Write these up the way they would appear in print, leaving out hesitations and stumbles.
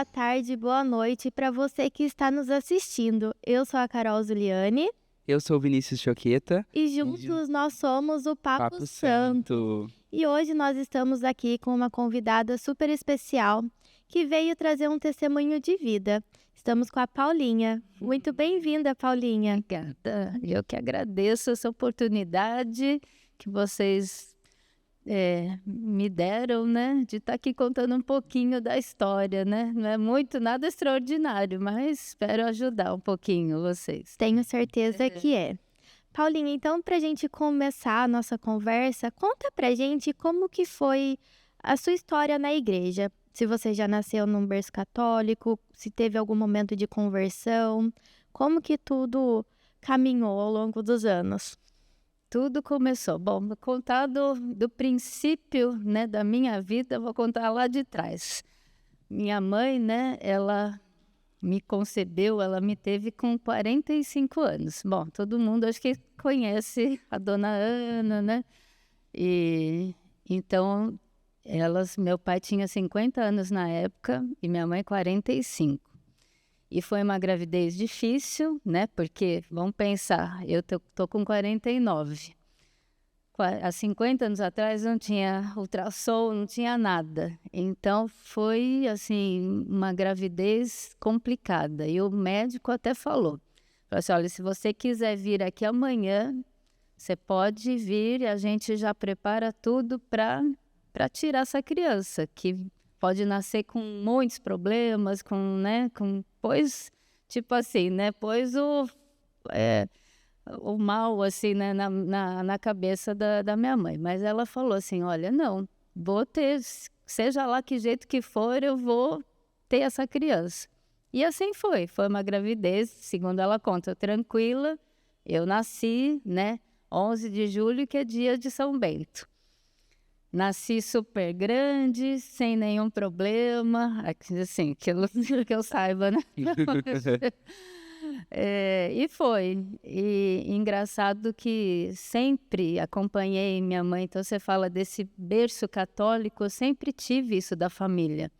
boa tarde, boa noite para você que está nos assistindo. Eu sou a Carol Zuliani Eu sou o Vinícius Choqueta. e juntos nós somos o Papo Papo Santo. Santo. E hoje nós estamos aqui com uma convidada super especial que veio trazer um testemunho de vida. Estamos com a Paulinha. Muito bem-vinda, Paulinha. Obrigada. Eu que agradeço essa oportunidade que vocês me deram, né, de estar aqui contando um pouquinho da história, né? Não é nada extraordinário, mas espero ajudar um pouquinho vocês. Tenho certeza que é. Paulinha, então, para a gente começar a nossa conversa, conta pra gente como que foi a sua história na igreja. Se você já nasceu num berço católico, se teve algum momento de conversão, como que tudo caminhou ao longo dos anos? Tudo começou. Bom, vou contar do princípio, né, da minha vida, vou contar lá de trás. Minha mãe, né, ela me concebeu, ela me teve com 45 anos. Bom, todo mundo acho que conhece a dona Ana, né? E então, meu pai tinha 50 anos na época e minha mãe 45. E foi uma gravidez difícil, né? Porque, vamos pensar, eu tô com 49. Há 50 anos atrás não tinha ultrassom, não tinha nada. Então foi assim uma gravidez complicada. E o médico até falou assim, olha, se você quiser vir aqui amanhã, você pode vir e a gente já prepara tudo para tirar essa criança, que pode nascer com muitos problemas, pois, tipo assim, né, o mal, assim, né, na cabeça da minha mãe. Mas ela falou assim, olha, não, vou ter, seja lá que jeito que for, eu vou ter essa criança. E assim foi uma gravidez, segundo ela conta, tranquila. Eu nasci, né, 11 de julho, que é dia de São Bento. Nasci super grande, sem nenhum problema, assim, que eu saiba, né? E foi. E engraçado que sempre acompanhei minha mãe. Então, você fala desse berço católico, eu sempre tive isso da família.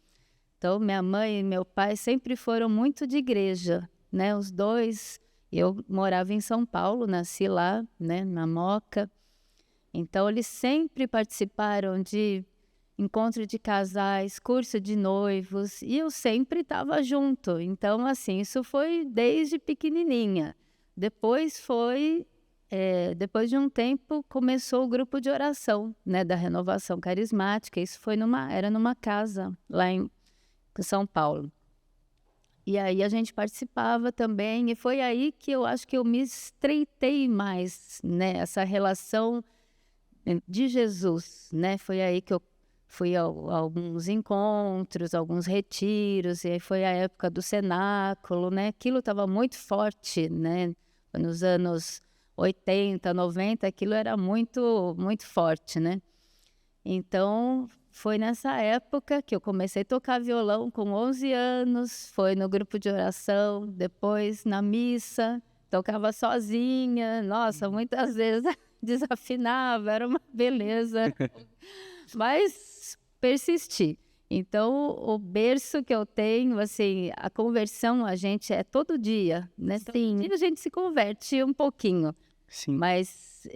Então, minha mãe e meu pai sempre foram muito de igreja, né? Os dois. Eu morava em São Paulo, nasci lá, né, na Moca. Então, eles sempre participaram de encontro de casais, curso de noivos, e eu sempre estava junto. Então, assim, isso foi desde pequenininha. Depois de um tempo, começou o grupo de oração, né, da Renovação Carismática. Isso era numa casa lá em São Paulo. E aí a gente participava também, e foi aí que eu acho que eu me estreitei mais, né, essa relação de Jesus, né? Foi aí que eu fui a alguns encontros, alguns retiros, e aí foi a época do cenáculo, né? Aquilo estava muito forte, né? Nos anos 80, 90, aquilo era muito, muito forte, né? Então, foi nessa época que eu comecei a tocar violão com 11 anos, foi no grupo de oração, depois na missa, tocava sozinha, nossa, muitas vezes desafinava, era uma beleza, mas persisti. Então, o berço que eu tenho, assim, a conversão, a gente é todo dia, né? Todo dia a gente se converte um pouquinho. Sim. Mas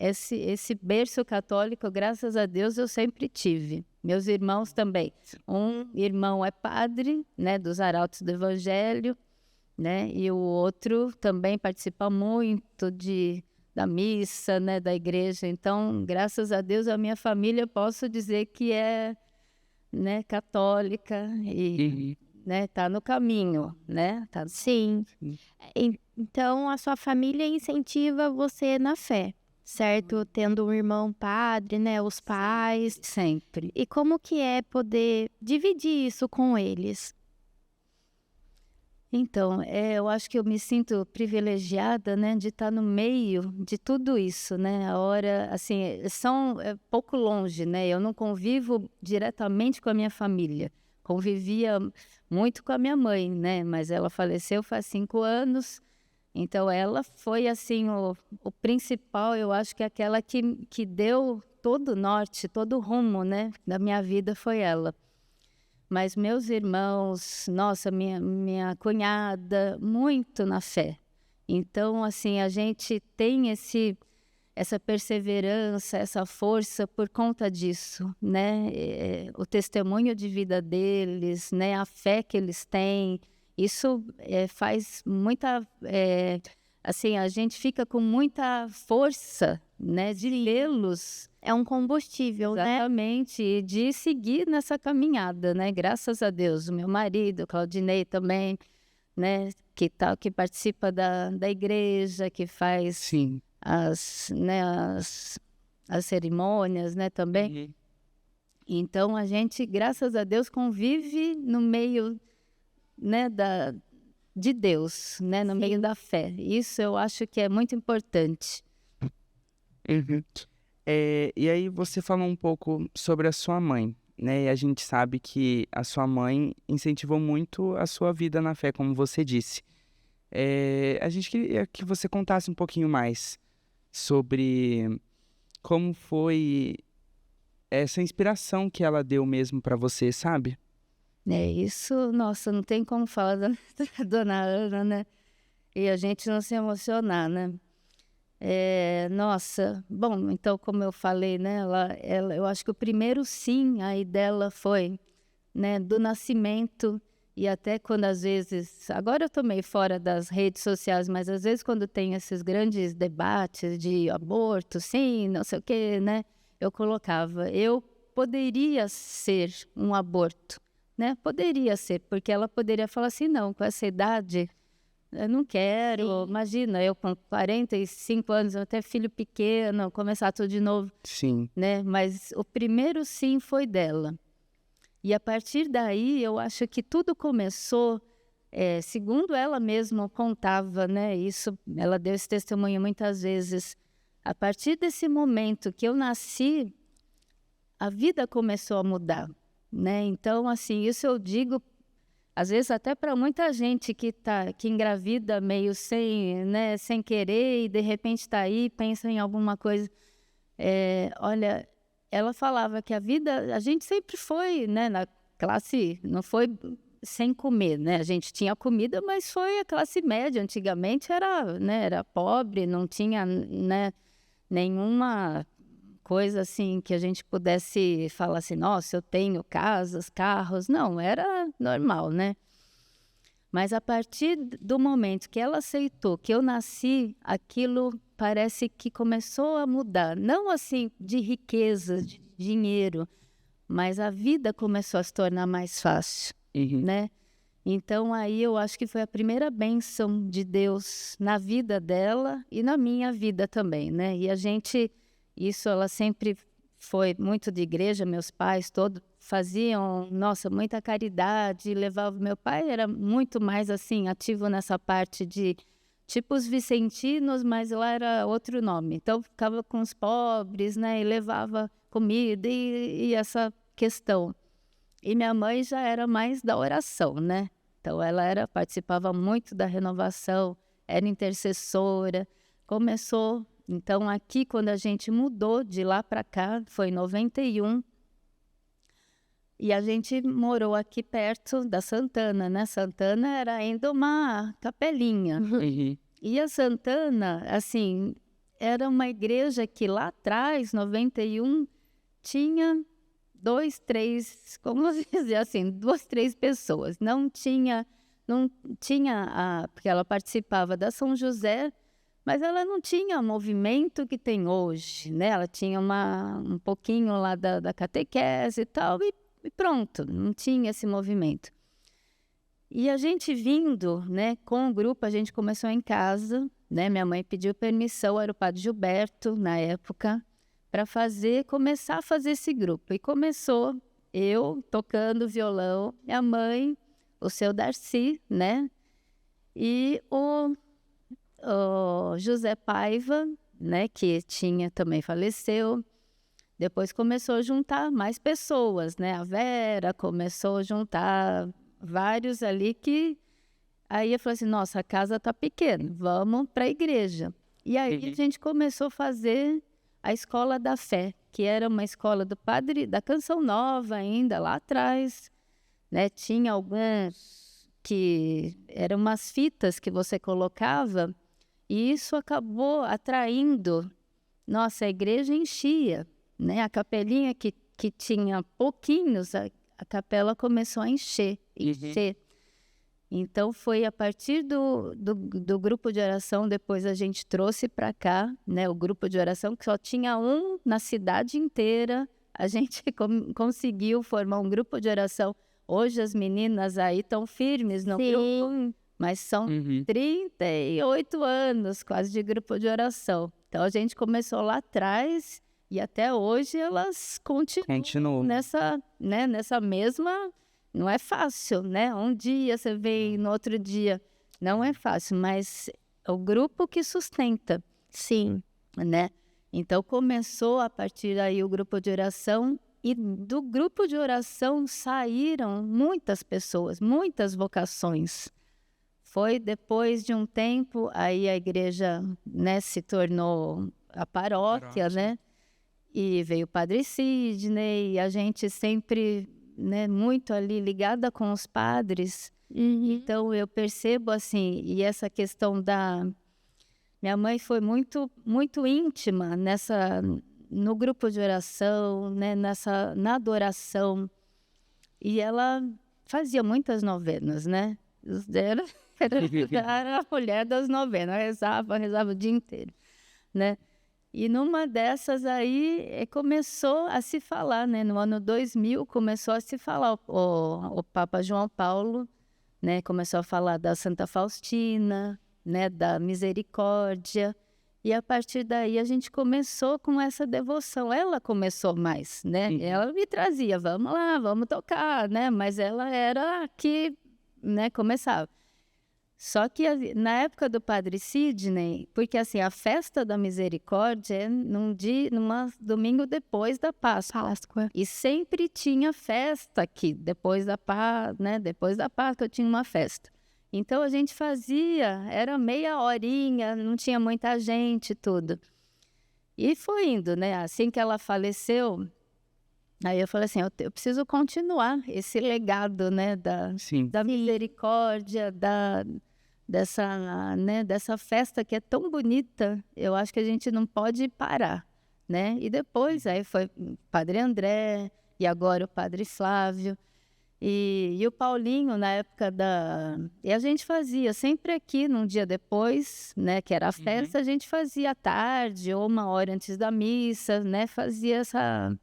esse berço católico, graças a Deus, eu sempre tive. Meus irmãos também. Um irmão é padre, né, dos Arautos do Evangelho, né, e o outro também participa muito da missa, né, da igreja. Então, graças a Deus, a minha família, posso dizer que é, né, católica e né, tá no caminho, né? Tá... Sim. Então, a sua família incentiva você na fé, certo? Tendo um irmão padre, né? Os pais. Sempre. E como que é poder dividir isso com eles? Então, eu acho que eu me sinto privilegiada, né, de estar no meio de tudo isso, né? A hora, assim, pouco longe, né? Eu não convivo diretamente com a minha família. Convivia muito com a minha mãe, né? Mas ela faleceu faz 5 anos. Então, ela foi, assim, o principal, eu acho que aquela que deu todo o norte, todo o rumo, né, da minha vida foi ela. Mas meus irmãos, nossa, minha cunhada, muito na fé. Então, assim, a gente tem essa perseverança, essa força por conta disso, né? O testemunho de vida deles, né? A fé que eles têm, isso faz muita... assim, a gente fica com muita força, né? De lê-los. É um combustível, né? Exatamente, e de seguir nessa caminhada, né? Graças a Deus, o meu marido, Claudinei também, né? Que participa da igreja, que faz Sim. as cerimônias, né? Também. Então, a gente, graças a Deus, convive no meio, né? De Deus, né? No meio da fé. Isso eu acho que é muito importante. Uhum. E aí você falou um pouco sobre a sua mãe, né? E a gente sabe que a sua mãe incentivou muito a sua vida na fé, como você disse. A gente queria que você contasse um pouquinho mais sobre como foi essa inspiração que ela deu mesmo para você, sabe? Isso, nossa, não tem como falar da dona Ana, né? E a gente não se emocionar, né? Nossa, bom, então como eu falei, né, eu acho que o primeiro sim aí dela foi, né, do nascimento, e até quando às vezes, agora eu tô meio fora das redes sociais, mas às vezes quando tem esses grandes debates de aborto, sim, não sei o quê, né, eu colocava, eu poderia ser um aborto, né, poderia ser, porque ela poderia falar assim, não, com essa idade... Eu não quero, Sim. imagina, eu com 45 anos, até filho pequeno, começar tudo de novo, Sim. né? Mas o primeiro sim foi dela. E a partir daí, eu acho que tudo começou, segundo ela mesma contava, né? Isso, ela deu esse testemunho muitas vezes. A partir desse momento que eu nasci, a vida começou a mudar, né? Então, assim, isso eu digo às vezes até para muita gente que engravida meio sem, né, sem querer e de repente está aí, pensa em alguma coisa. Olha, ela falava que a vida, a gente sempre foi, né, na classe, não foi sem comer, né? A gente tinha comida, mas foi a classe média. Antigamente era, né, era pobre, não tinha, né, nenhuma coisa assim que a gente pudesse falar assim, nossa, eu tenho casas, carros. Não, era normal, né? Mas a partir do momento que ela aceitou que eu nasci, aquilo parece que começou a mudar. Não assim de riqueza, de dinheiro, mas a vida começou a se tornar mais fácil, né? Então aí eu acho que foi a primeira bênção de Deus na vida dela e na minha vida também, né? E a gente... Isso ela sempre foi muito de igreja, meus pais todos faziam, nossa, muita caridade, levavam, meu pai era muito mais assim, ativo nessa parte de, tipo os vicentinos, mas lá era outro nome, então ficava com os pobres, né, e levava comida e essa questão. E minha mãe já era mais da oração, né, então ela participava muito da renovação, era intercessora, começou... Então, aqui, quando a gente mudou de lá para cá, foi em 91, e a gente morou aqui perto da Santana, né? Santana era ainda uma capelinha. E a Santana, assim, era uma igreja que lá atrás, 91, tinha 2, 3, como dizer assim, 2, 3 pessoas. Não tinha porque ela participava da São José, mas ela não tinha o movimento que tem hoje, né? Ela tinha um pouquinho lá da catequese e tal, e pronto, não tinha esse movimento. E a gente vindo, né, com o grupo, a gente começou em casa, né? Minha mãe pediu permissão, era o padre Gilberto, na época, para começar a fazer esse grupo. E começou eu tocando violão, minha mãe, o seu Darcy, né? E o José Paiva, né, que também faleceu. Depois começou a juntar mais pessoas, né? A Vera começou a juntar vários ali que... Aí eu falei assim, nossa, a casa tá pequena, vamos para a igreja. E aí a gente começou a fazer a Escola da Fé, que era uma escola do padre da Canção Nova ainda, lá atrás, né? Tinha alguns que eram umas fitas que você colocava e isso acabou atraindo. Nossa, a igreja enchia, né? A capelinha que tinha pouquinhos, a capela começou a encher. Então, foi a partir do grupo de oração, depois a gente trouxe para cá, né? O grupo de oração, que só tinha um na cidade inteira, a gente conseguiu formar um grupo de oração. Hoje as meninas aí estão firmes no grupo, mas são 38 anos quase de grupo de oração. Então, a gente começou lá atrás e até hoje elas continuam nessa mesma... Não é fácil, né? Um dia você vem, no outro dia. Não é fácil, mas é o grupo que sustenta. Sim. Né? Então, começou a partir daí o grupo de oração e do grupo de oração saíram muitas pessoas, muitas vocações. Foi depois de um tempo, aí a igreja, né, se tornou a paróquia, né? E veio o Padre Sidney, e a gente sempre... né, muito ali ligada com os padres. Então eu percebo assim, e essa questão da minha mãe foi muito íntima no grupo de oração, né, na adoração, e ela fazia muitas novenas, né? Era a mulher das novenas, rezava o dia inteiro, né? E numa dessas aí começou a se falar, né? No ano 2000 começou a se falar, o Papa João Paulo, né? Começou a falar da Santa Faustina, né? Da Misericórdia. E a partir daí a gente começou com essa devoção. Ela começou mais, né? Ela me trazia, vamos lá, vamos tocar, né? Mas ela era a que, né, começava. Só que na época do Padre Sidney, porque assim, a festa da misericórdia é num domingo depois da Páscoa. E sempre tinha festa aqui, depois da Páscoa tinha uma festa. Então a gente fazia, era meia horinha, não tinha muita gente, tudo. E foi indo, né? Assim que ela faleceu, aí eu falei assim, eu preciso continuar esse legado, né? Da misericórdia, dessa festa que é tão bonita, eu acho que a gente não pode parar, né? E depois aí foi o Padre André e agora o Padre Flávio e o Paulinho na época e a gente fazia sempre aqui num dia depois, né? Que era a festa, a gente fazia à tarde ou uma hora antes da missa, né? Fazia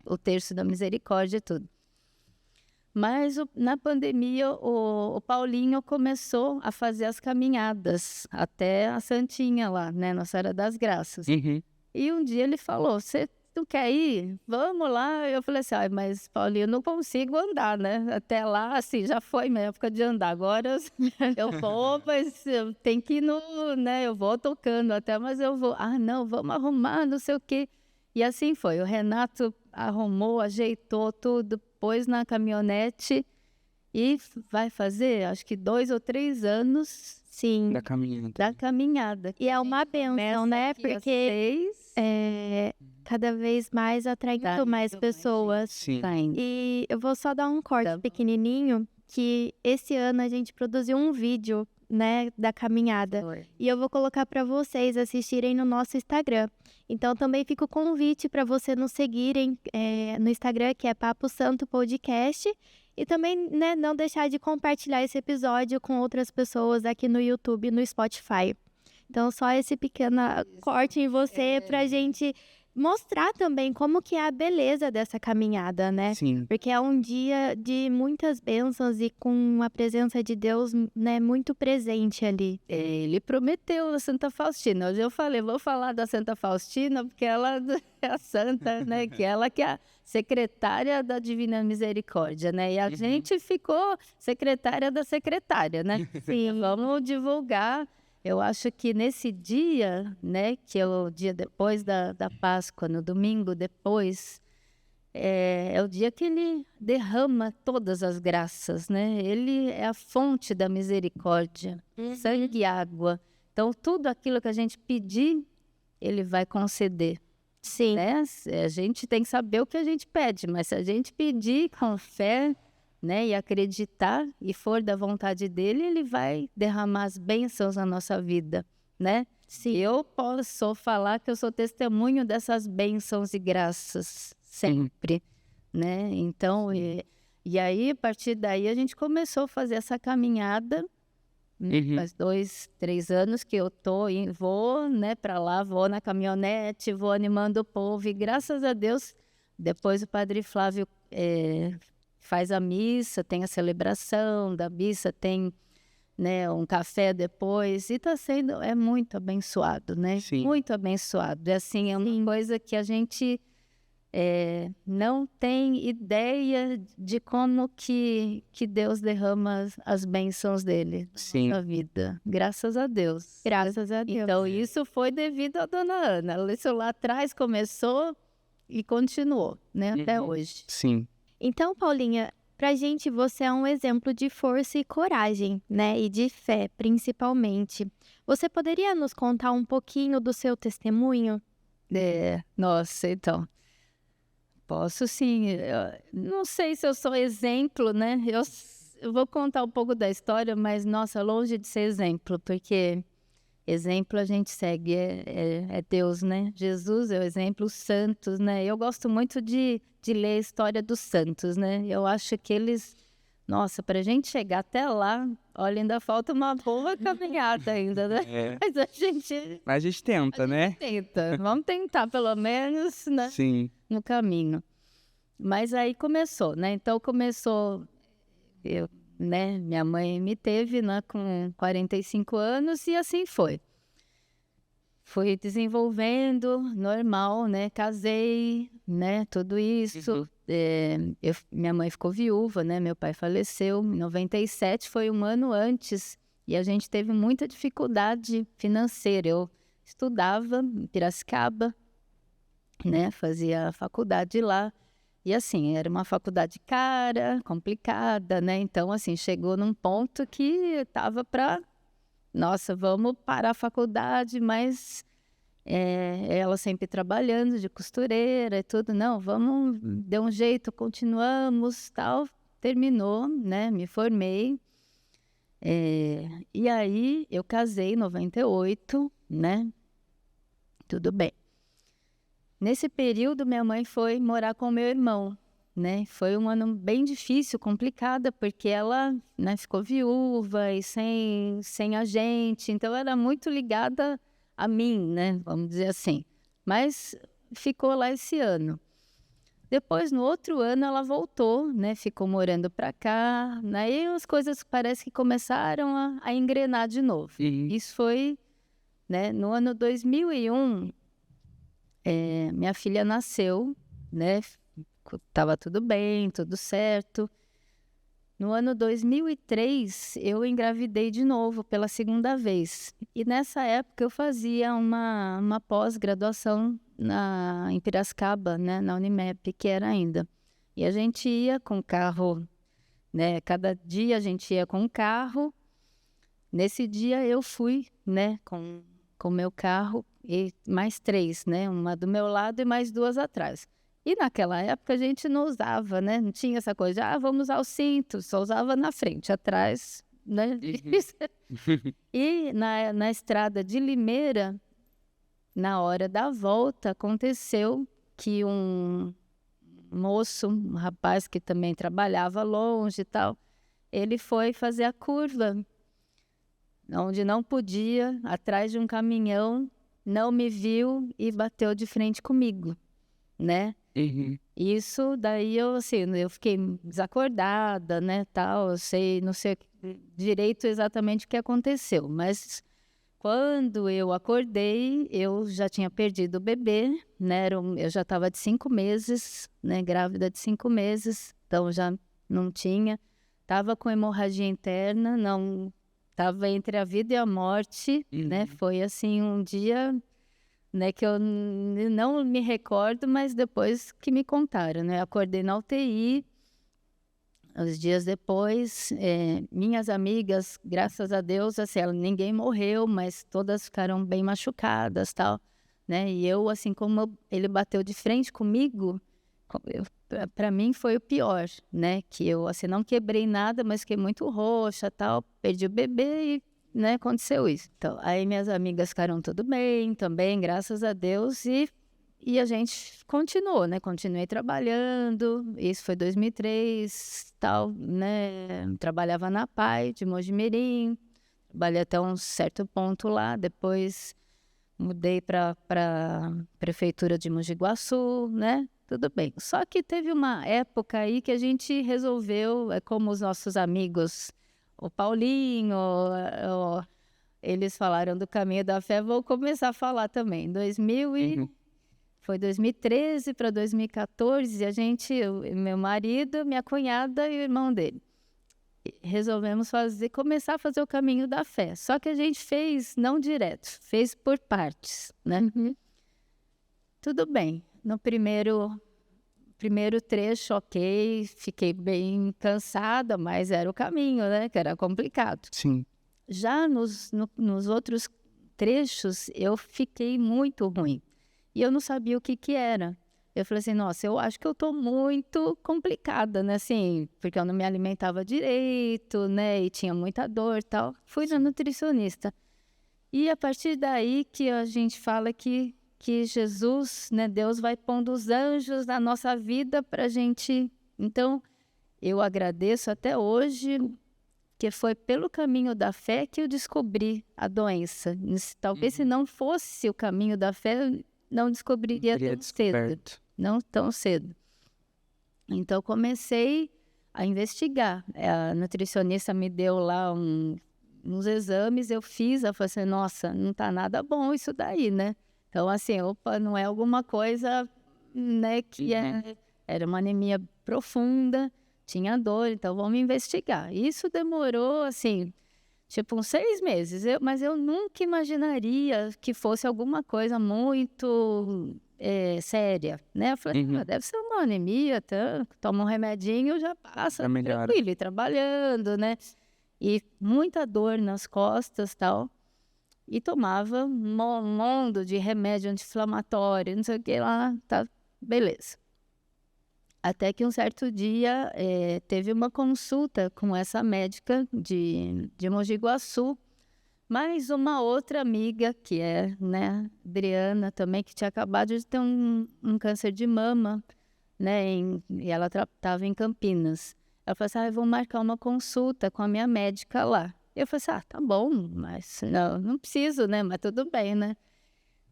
o terço da misericórdia e tudo. Mas na pandemia, o Paulinho começou a fazer as caminhadas até a Santinha lá, né? Nossa Senhora das Graças. E um dia ele falou, você não quer ir? Vamos lá. Eu falei assim, mas Paulinho, eu não consigo andar, né? Até lá, assim, já foi minha época de andar. Agora eu vou, mas eu tenho que ir né? Eu vou tocando até, mas eu vou. Não, vamos arrumar, não sei o quê. E assim foi. O Renato arrumou, ajeitou tudo, pôs na caminhonete e vai fazer, acho que 2 ou 3 anos, sim, da caminhada. E é uma bênção, né? Porque cada vez mais atraindo mais pessoas. Sim. E eu vou só dar um corte pequenininho, que esse ano a gente produziu um vídeo, né, da caminhada. E eu vou colocar para vocês assistirem no nosso Instagram. Então também fica o convite para você nos seguirem no Instagram, que é Papo Santo Podcast. E também, né, não deixar de compartilhar esse episódio com outras pessoas aqui no YouTube e no Spotify. Então só esse pequeno corte em você pra gente mostrar também como que é a beleza dessa caminhada, né? Sim. Porque é um dia de muitas bênçãos e com a presença de Deus, né, muito presente ali. Ele prometeu a Santa Faustina. Hoje eu falei, vou falar da Santa Faustina, porque ela é a santa, né? Que ela que é a secretária da Divina Misericórdia, né? E a gente ficou secretária da secretária, né? Sim, vamos divulgar. Eu acho que nesse dia, né, que é o dia depois da Páscoa, no domingo depois, é o dia que ele derrama todas as graças, né? Ele é a fonte da misericórdia, sangue e água. Então, tudo aquilo que a gente pedir, ele vai conceder. Sim. Né? A gente tem que saber o que a gente pede, mas se a gente pedir com fé, né, e acreditar e for da vontade dele, ele vai derramar as bênçãos na nossa vida, né? Sim. Eu posso falar que eu sou testemunho dessas bênçãos e graças sempre, né? Então, e aí, a partir daí, a gente começou a fazer essa caminhada. Faz 2, 3 anos que eu vou, né, para lá, vou na caminhonete, vou animando o povo. E graças a Deus, depois o Padre Flávio faz a missa, tem a celebração da missa, tem, né, um café depois. E está sendo, muito abençoado, né? Sim. Muito abençoado. É assim, é uma coisa que a gente não tem ideia de como que Deus derrama as bênçãos dele Sim. na vida. Graças a Deus. Graças a Deus. Então, isso foi devido à dona Ana. Isso lá atrás começou e continuou, né? Até hoje. Sim. Então, Paulinha, pra gente você é um exemplo de força e coragem, né? E de fé, principalmente. Você poderia nos contar um pouquinho do seu testemunho? Nossa, então... Posso sim. Eu não sei se eu sou exemplo, né? Eu vou contar um pouco da história, mas, nossa, longe de ser exemplo, porque exemplo a gente segue, é Deus, né? Jesus é o exemplo, os santos, né? Eu gosto muito de ler a história dos santos, né? Eu acho que eles... Nossa, para a gente chegar até lá, olha, ainda falta uma boa caminhada ainda, né? Mas a gente tenta, né? Tenta. Vamos tentar, pelo menos, né? Sim. No caminho. Mas aí começou, né? Então começou, né? Minha mãe me teve, né, com 45 anos e assim foi. Fui desenvolvendo, normal, né? Casei, né? Tudo isso. Minha mãe ficou viúva, né? Meu pai faleceu em 97, foi um ano antes. E a gente teve muita dificuldade financeira. Eu estudava em Piracicaba, né? Fazia faculdade lá. E assim, era uma faculdade cara, complicada, né? Então, assim, chegou num ponto que estava para... Nossa, vamos parar a faculdade, mas ela sempre trabalhando de costureira e tudo. Não, vamos, deu um jeito, continuamos, tal. Terminou, né? Me formei. E aí, eu casei em 98, né? Tudo bem. Nesse período, minha mãe foi morar com meu irmão, né? Foi um ano bem difícil, complicado, porque ela, né, ficou viúva e sem a gente. Então, era muito ligada a mim, né? Vamos dizer assim. Mas ficou lá esse ano. Depois, no outro ano, ela voltou, né? Ficou morando para cá. Aí as coisas parece que começaram a engrenar de novo. Isso foi, né, no ano 2001. Minha filha nasceu, né? Tava tudo bem, tudo certo. No ano 2003, eu engravidei de novo pela segunda vez. E nessa época eu fazia uma pós-graduação em Piracicaba, né? Na Unimep, que era ainda. E a gente ia com carro, né? Cada dia a gente ia com um carro. Nesse dia eu fui, né? Com o meu carro e mais 3, né? Uma do meu lado e mais 2 atrás. E naquela época a gente não usava, né? Não tinha essa coisa de, vamos usar o cinto, só usava na frente, atrás, né? E na estrada de Limeira, na hora da volta, aconteceu que um moço, um rapaz que também trabalhava longe e tal, ele foi fazer a curva onde não podia, atrás de um caminhão, não me viu e bateu de frente comigo, né? Isso daí eu fiquei desacordada, né, tal, não sei direito exatamente o que aconteceu, mas quando eu acordei, eu já tinha perdido o bebê, né, eu já estava de 5 meses, né, grávida de 5 meses, então já não tinha, estava com hemorragia interna, não... Estava entre a vida e a morte, né? Foi assim um dia, né, que eu não me recordo, mas depois que me contaram, né? Acordei na UTI, os dias depois, minhas amigas, graças a Deus, assim, ninguém morreu, mas todas ficaram bem machucadas, tal, né? E eu, assim, como ele bateu de frente comigo, Para mim foi o pior, né? Que eu, assim, não quebrei nada, mas fiquei muito roxa, tal. Perdi o bebê e, né, aconteceu isso. Então, aí minhas amigas ficaram tudo bem também, graças a Deus. E a gente continuou, né? Continuei trabalhando. Isso foi 2003, tal, né? Trabalhava na PAI de Mojimirim. Trabalhei até um certo ponto lá. Depois mudei para a prefeitura de Mogi Guaçu, né? Tudo bem. Só que teve uma época aí que a gente resolveu, como os nossos amigos, o Paulinho, eles falaram do caminho da fé, vou começar a falar também. Foi 2013 para 2014, a gente, meu marido, minha cunhada e o irmão dele, resolvemos começar a fazer o caminho da fé. Só que a gente fez não direto, fez por partes, né? Tudo bem. No primeiro trecho, ok, fiquei bem cansada, mas era o caminho, né? Que era complicado. Sim. Já nos outros trechos, eu fiquei muito ruim. E eu não sabia o que era. Eu falei assim, nossa, eu acho que eu tô muito complicada, né? Assim, porque eu não me alimentava direito, né? E tinha muita dor e tal. Fui na nutricionista. E a partir daí que a gente fala que Jesus, né? Deus vai pondo os anjos na nossa vida pra gente. Então, eu agradeço até hoje, que foi pelo caminho da fé que eu descobri a doença. Talvez se não fosse o caminho da fé, eu não descobriria tão cedo. Não tão cedo. Então, comecei a investigar. A nutricionista me deu lá uns exames, eu fiz, eu falei assim, nossa, não tá nada bom isso daí, né? Então, assim, opa, não é alguma coisa, né, que era uma anemia profunda, tinha dor, então vamos investigar. Isso demorou, assim, tipo uns 6 meses, mas eu nunca imaginaria que fosse alguma coisa muito séria, né? Eu falei, deve ser uma anemia, toma um remedinho, já passa, tranquilo, e trabalhando, né? E muita dor nas costas, tal. E tomava um mundo de remédio anti-inflamatório, não sei o que lá, tá, beleza. Até que um certo dia teve uma consulta com essa médica de Mogi Guaçu, mais uma outra amiga, que é, né, Adriana também, que tinha acabado de ter um câncer de mama, né, e ela estava em Campinas. Ela falou assim, eu vou marcar uma consulta com a minha médica lá. Eu falei assim, tá bom, mas não preciso, né, mas tudo bem, né.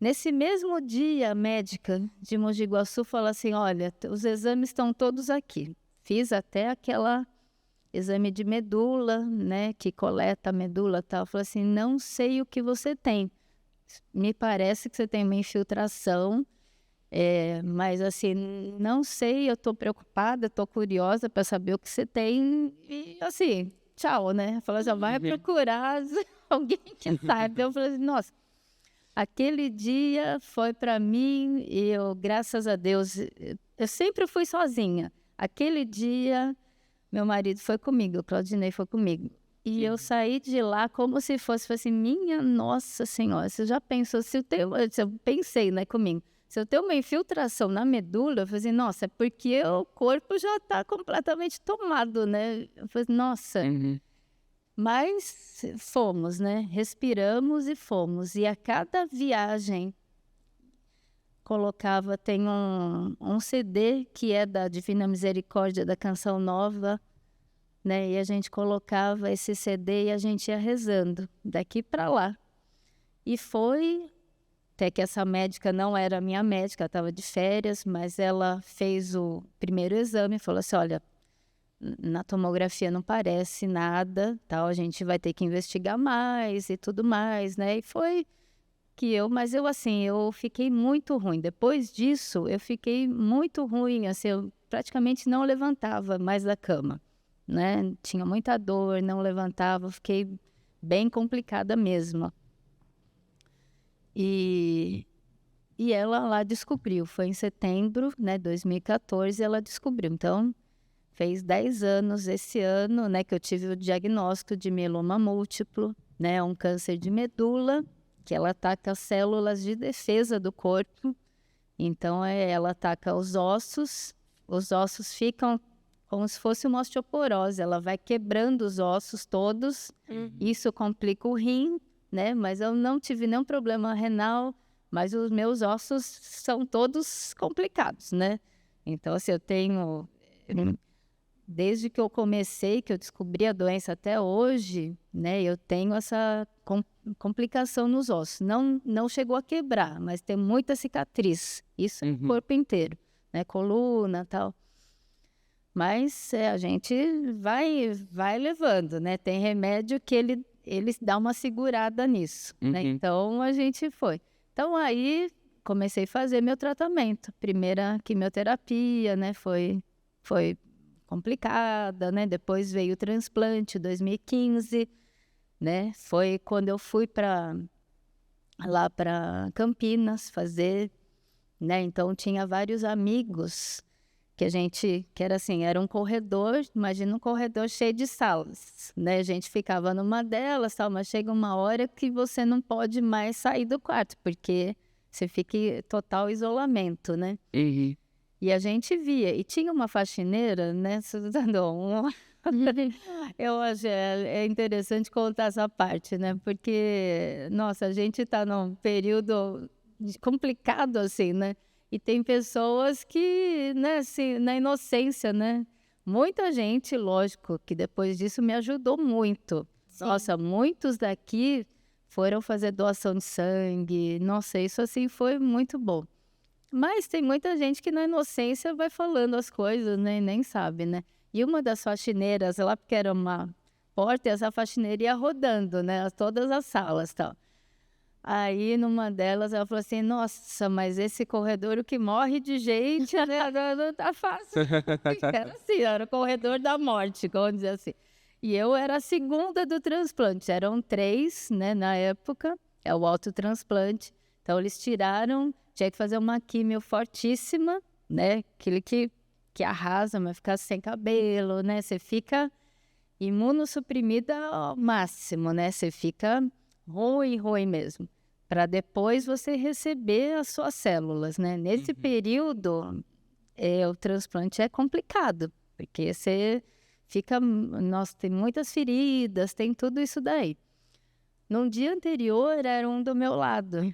Nesse mesmo dia, a médica de Mogi Guaçu falou assim, olha, os exames estão todos aqui. Fiz até aquela exame de medula, né, que coleta a medula e tal. Falou assim, não sei o que você tem. Me parece que você tem uma infiltração, mas assim, não sei, eu estou preocupada, estou curiosa para saber o que você tem. E assim, tchau, né? Falou assim, vai procurar alguém que saiba. Eu falei assim, nossa. Aquele dia foi para mim, e eu, graças a Deus, eu sempre fui sozinha. Aquele dia, meu marido foi comigo, o Claudinei foi comigo. E eu saí de lá como se fosse assim, minha Nossa Senhora, você já pensou, eu pensei, né, comigo, se eu tenho uma infiltração na medula, eu falei assim, nossa, é porque o corpo já está completamente tomado, né? Eu falei, nossa... Mas fomos, né? Respiramos e fomos. E a cada viagem tem um CD que é da Divina Misericórdia, da Canção Nova, né? E a gente colocava esse CD e a gente ia rezando daqui para lá. E foi até que essa médica não era minha médica, ela estava de férias, mas ela fez o primeiro exame e falou assim, olha, na tomografia não parece nada, tal, a gente vai ter que investigar mais e tudo mais, né? E foi que mas eu assim, eu fiquei muito ruim. Depois disso, eu fiquei muito ruim, assim, eu praticamente não levantava mais da cama, né? Tinha muita dor, não levantava, fiquei bem complicada mesmo. E ela lá descobriu, foi em setembro, né, 2014, ela descobriu. Então, fez 10 anos esse ano, né, que eu tive o diagnóstico de mieloma múltiplo, né, um câncer de medula, que ela ataca as células de defesa do corpo. Então, ela ataca os ossos, os ossos ficam como se fosse uma osteoporose, ela vai quebrando os ossos todos, isso complica o rim, né? Mas eu não tive nenhum problema renal, mas os meus ossos são todos complicados, né? Então, assim, eu tenho, desde que eu comecei, que eu descobri a doença até hoje, né? Eu tenho essa complicação nos ossos. Não chegou a quebrar, mas tem muita cicatriz, isso no corpo inteiro, né? Coluna e tal. Mas a gente vai levando, né? Tem remédio que ele dá uma segurada nisso, né? Então, a gente foi. Então, aí, comecei a fazer meu tratamento. Primeira quimioterapia, né? Foi complicada, né? Depois veio o transplante, 2015, né? Foi quando eu fui lá para Campinas fazer, né? Então, tinha vários amigos que era assim, era um corredor, imagina um corredor cheio de salas, né? A gente ficava numa delas, tal, mas chega uma hora que você não pode mais sair do quarto, porque você fica em total isolamento, né? E a gente via, e tinha uma faxineira, né? Eu acho interessante contar essa parte, né? Porque, nossa, a gente está num período complicado, assim, né? E tem pessoas que, né, assim, na inocência, né? Muita gente, lógico, que depois disso me ajudou muito. Sim. Nossa, muitos daqui foram fazer doação de sangue. Nossa, isso assim foi muito bom. Mas tem muita gente que na inocência vai falando as coisas, né? E nem sabe, né? E uma das faxineiras, ela porque era uma porta, e essa faxineira ia rodando, né? Todas as salas e tal. Aí, numa delas, ela falou assim, nossa, mas esse corredor, o que morre de gente, né? Não tá fácil. Era assim, era o corredor da morte, vamos dizer assim. E eu era a segunda do transplante. Eram 3, né, na época, é o autotransplante. Então, eles tiraram, tinha que fazer uma químio fortíssima, né? Aquele que arrasa, mas fica sem cabelo, né? Você fica imunossuprimida ao máximo, né? Você fica ruim mesmo, para depois você receber as suas células, né? Nesse período, o transplante é complicado, porque você fica, nossa, tem muitas feridas, tem tudo isso daí. Num dia anterior, era um do meu lado,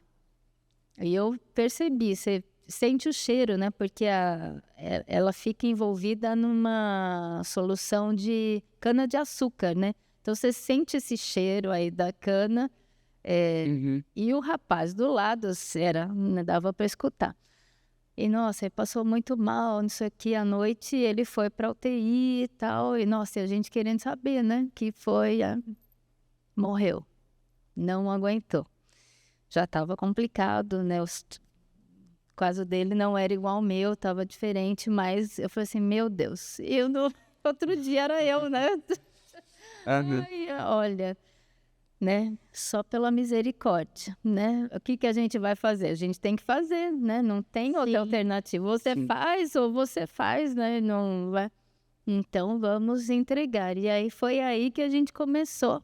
e eu percebi, você sente o cheiro, né? Porque ela fica envolvida numa solução de cana-de-açúcar, né? Então, você sente esse cheiro aí da cana. E o rapaz do lado, dava para escutar. E, nossa, ele passou muito mal, não sei o que, à noite ele foi para UTI e tal. E, nossa, a gente querendo saber, né? Que foi, morreu. Não aguentou. Já estava complicado, né? O caso dele não era igual ao meu, estava diferente, mas eu falei assim, meu Deus, outro dia era eu, né? Ai, olha, né? Só pela misericórdia, né? O que a gente vai fazer? A gente tem que fazer, né? Não tem outra alternativa. Você faz ou você faz, né? Não vai. Então, vamos entregar. E aí foi aí que a gente começou,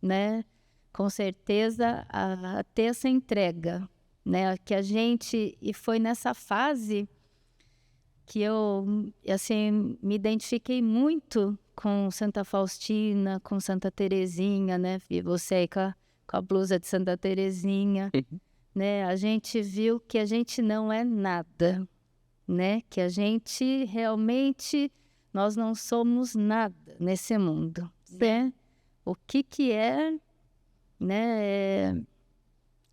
né? Com certeza, a ter essa entrega, né? Que a gente... E foi nessa fase que eu, assim, me identifiquei muito com Santa Faustina, com Santa Terezinha, né? Vi você aí com a blusa de Santa Terezinha, né? A gente viu que a gente não é nada, né? Que a gente realmente, nós não somos nada nesse mundo, né? O que é, né?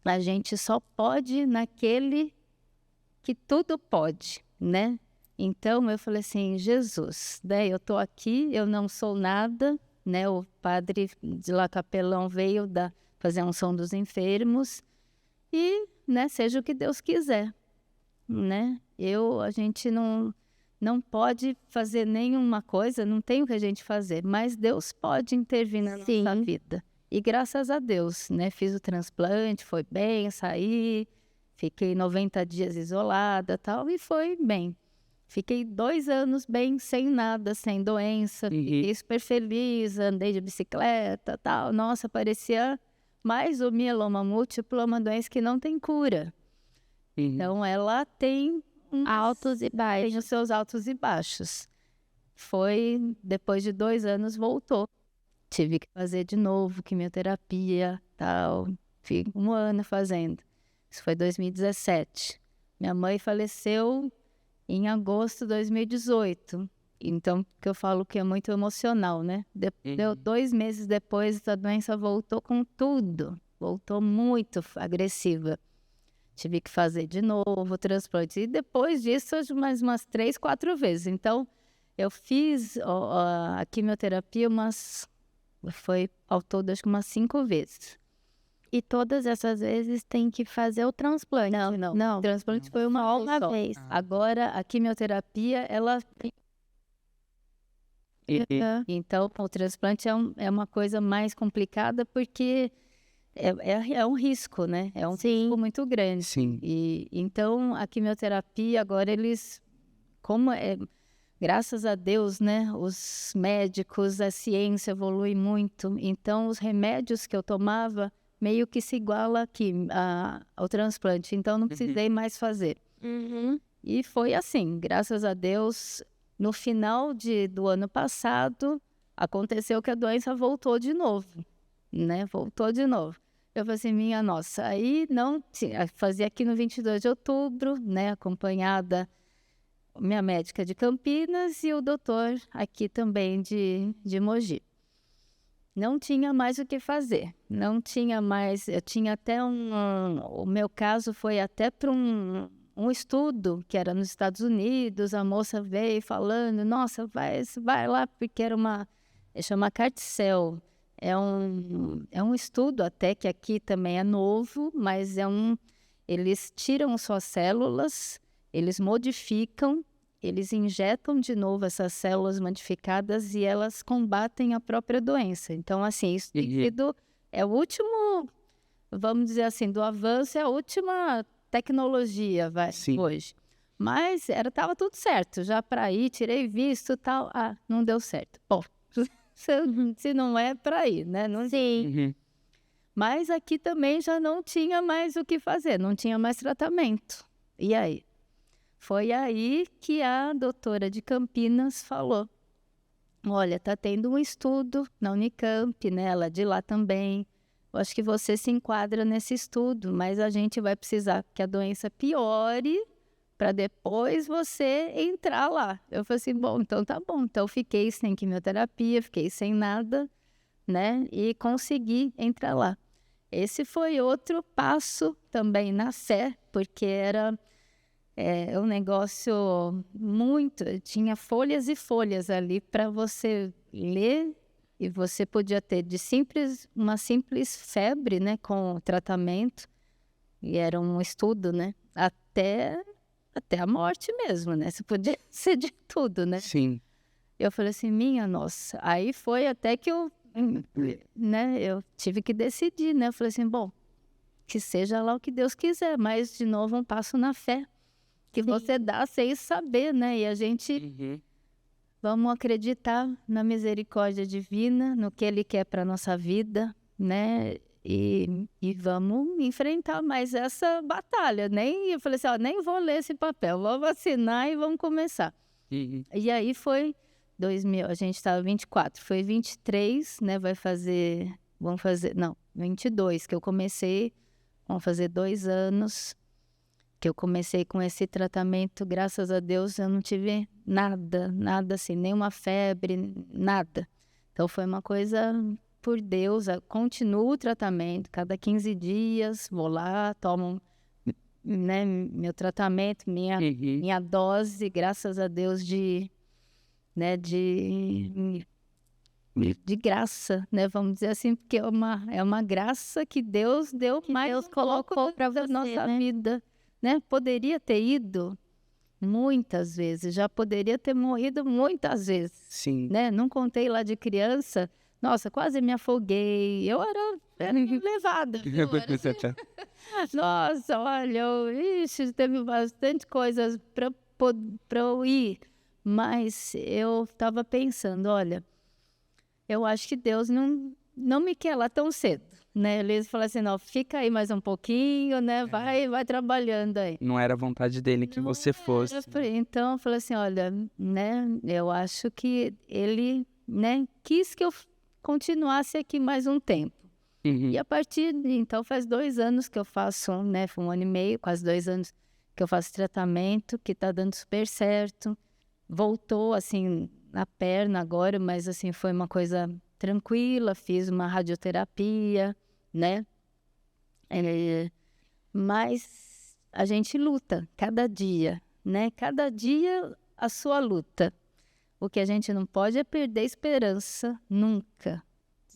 A gente só pode naquele que tudo pode, né? Então, eu falei assim, Jesus, né? Eu tô aqui, eu não sou nada, né? O padre de lá capelão veio fazer a unção dos enfermos e, né? Seja o que Deus quiser, né? A gente não pode fazer nenhuma coisa, não tem o que a gente fazer, mas Deus pode intervir na nossa vida. E graças a Deus, né? Fiz o transplante, foi bem, saí, fiquei 90 dias isolada, tal, e foi bem. Fiquei 2 anos bem, sem nada, sem doença, fiquei super feliz, andei de bicicleta, tal. Nossa, parecia mais o mieloma múltiplo, uma doença que não tem cura. Então, ela tem Altos e tem baixos. os seus altos e baixos. Foi, depois de 2 anos, voltou. Tive que fazer de novo quimioterapia, tal. Fiquei 1 ano fazendo. Isso foi 2017. Minha mãe faleceu em agosto de 2018. Então, que eu falo que é muito emocional, né? Deu 2 meses depois, a doença voltou com tudo. Voltou muito agressiva. Tive que fazer de novo o transplante. E depois disso, mais umas 3, 4 vezes. Então, eu fiz a quimioterapia foi ao todo, acho que umas 5 vezes. E todas essas vezes tem que fazer o transplante. Não. O transplante foi uma Só vez. Agora, a quimioterapia, ela... Aham. Então, o transplante é uma coisa mais complicada porque é um risco, né? É um Sim. risco muito grande. Sim. E então, a quimioterapia, agora graças a Deus, né? Os médicos, a ciência evolui muito. Então, os remédios que eu tomava meio que se iguala aqui ao transplante. Então, não precisei mais fazer. Uhum. E foi assim, graças a Deus. No final do ano passado, aconteceu que a doença voltou de novo, né? Voltou de novo. Eu falei assim, minha nossa, aí não tinha, fazia aqui no 22 de outubro, né? Acompanhada minha médica de Campinas e o doutor aqui também de Mogi. Não tinha mais o que fazer, não tinha mais, eu tinha até o meu caso foi até para um estudo que era nos Estados Unidos, a moça veio falando, nossa, vai lá, porque chama CARTICEL, é um estudo até que aqui também é novo, mas eles tiram suas células, eles modificam, eles injetam de novo essas células modificadas e elas combatem a própria doença. Então, assim, isso tem sido, é o último, vamos dizer assim, do avanço, é a última tecnologia, hoje. Mas estava tudo certo, já para ir, tirei visto e tal. Ah, não deu certo. Bom, se não é para ir, né? Não... Sim. Mas aqui também já não tinha mais o que fazer, não tinha mais tratamento. E aí? Foi aí que a doutora de Campinas falou, olha, tá tendo um estudo na Unicamp, né? Ela de lá também. Eu acho que você se enquadra nesse estudo, mas a gente vai precisar que a doença piore para depois você entrar lá. Eu falei assim, bom, então tá bom. Então eu fiquei sem quimioterapia, fiquei sem nada, né? E consegui entrar lá. Esse foi outro passo também na fé, porque era um negócio muito... Tinha folhas e folhas ali para você ler. E você podia ter uma simples febre, né, com o tratamento, e era um estudo, né, até a morte mesmo, né, você podia ser de tudo, né. Sim. Eu falei assim, minha nossa, aí foi até que eu tive que decidir, né, eu falei assim, bom, que seja lá o que Deus quiser, mas de novo um passo na fé, que você dá sem saber, né, e a gente... Vamos acreditar na misericórdia divina, no que Ele quer para a nossa vida, né? E vamos enfrentar mais essa batalha. Eu falei assim, nem vou ler esse papel, vou assinar e vamos começar. E aí foi 2000, a gente estava 24, foi 23, né? Vamos fazer, não, 22 que eu comecei, vamos fazer 2 anos que eu comecei com esse tratamento, graças a Deus eu não tive nada assim, nenhuma febre, nada. Então foi uma coisa por Deus, continuo o tratamento, cada 15 dias vou lá, tomo, né, meu tratamento, minha dose, graças a Deus de graça, né, vamos dizer assim, porque é uma graça que Deus deu, mais Deus colocou para da você, nossa né? vida. Né? Poderia ter ido muitas vezes, já poderia ter morrido muitas vezes. Sim. Né? Não contei lá de criança, nossa, quase me afoguei, eu era levada. Nossa, olha, teve bastante coisas para eu ir, mas eu estava pensando, olha, eu acho que Deus não me quer lá tão cedo. né? Eles falaram assim, não, fica aí mais um pouquinho, né? Vai trabalhando aí. Não era a vontade dele que você fosse. Então, eu falei assim, olha, né? Eu acho que ele, né? Quis que eu continuasse aqui mais um tempo. E a partir de, então, faz 2 anos que eu faço, né? Foi 1 ano e meio, quase 2 anos que eu faço tratamento, que tá dando super certo. Voltou, assim, na perna agora, mas, assim, foi uma coisa tranquila. Fiz uma radioterapia, né? Mas a gente luta cada dia, né? Cada dia a sua luta. O que a gente não pode é perder a esperança, nunca.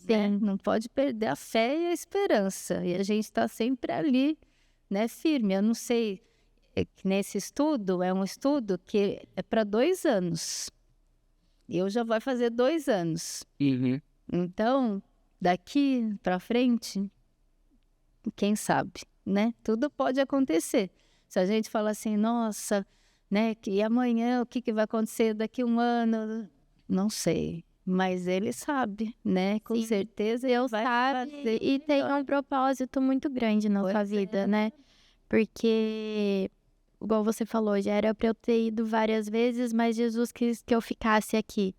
Né? Não pode perder a fé e a esperança. E a gente está sempre ali, né, firme. Eu não sei, nesse estudo, é um estudo que é para 2 anos. Eu já vai fazer 2 anos. Então, daqui para frente, quem sabe, né? Tudo pode acontecer. Se a gente fala assim, nossa, né, que amanhã o que vai acontecer daqui 1 ano? Não sei. Mas ele sabe, né? Com certeza Deus vai sabe fazer e tem melhor. um propósito muito grande na sua vida, né? Porque, igual você falou, já era para eu ter ido várias vezes, mas Jesus quis que eu ficasse aqui.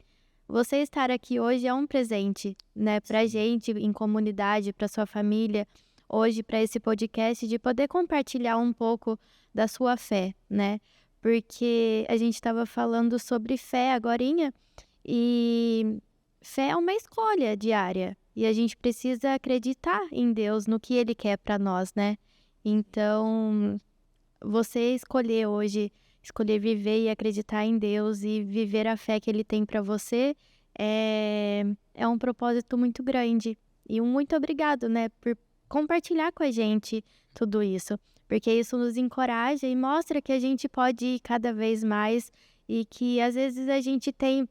Você estar aqui hoje é um presente, né? Pra gente, em comunidade, pra sua família, hoje, para esse podcast, de poder compartilhar um pouco da sua fé, né? Porque a gente estava falando sobre fé agorinha, e fé é uma escolha diária. E a gente precisa acreditar em Deus, no que Ele quer para nós, né? Então, você escolher hoje, escolher viver e acreditar em Deus e viver a fé que Ele tem para você, é um propósito muito grande. E um muito obrigado, né, por compartilhar com a gente tudo isso. Porque isso nos encoraja e mostra que a gente pode ir cada vez mais e que às vezes a gente tem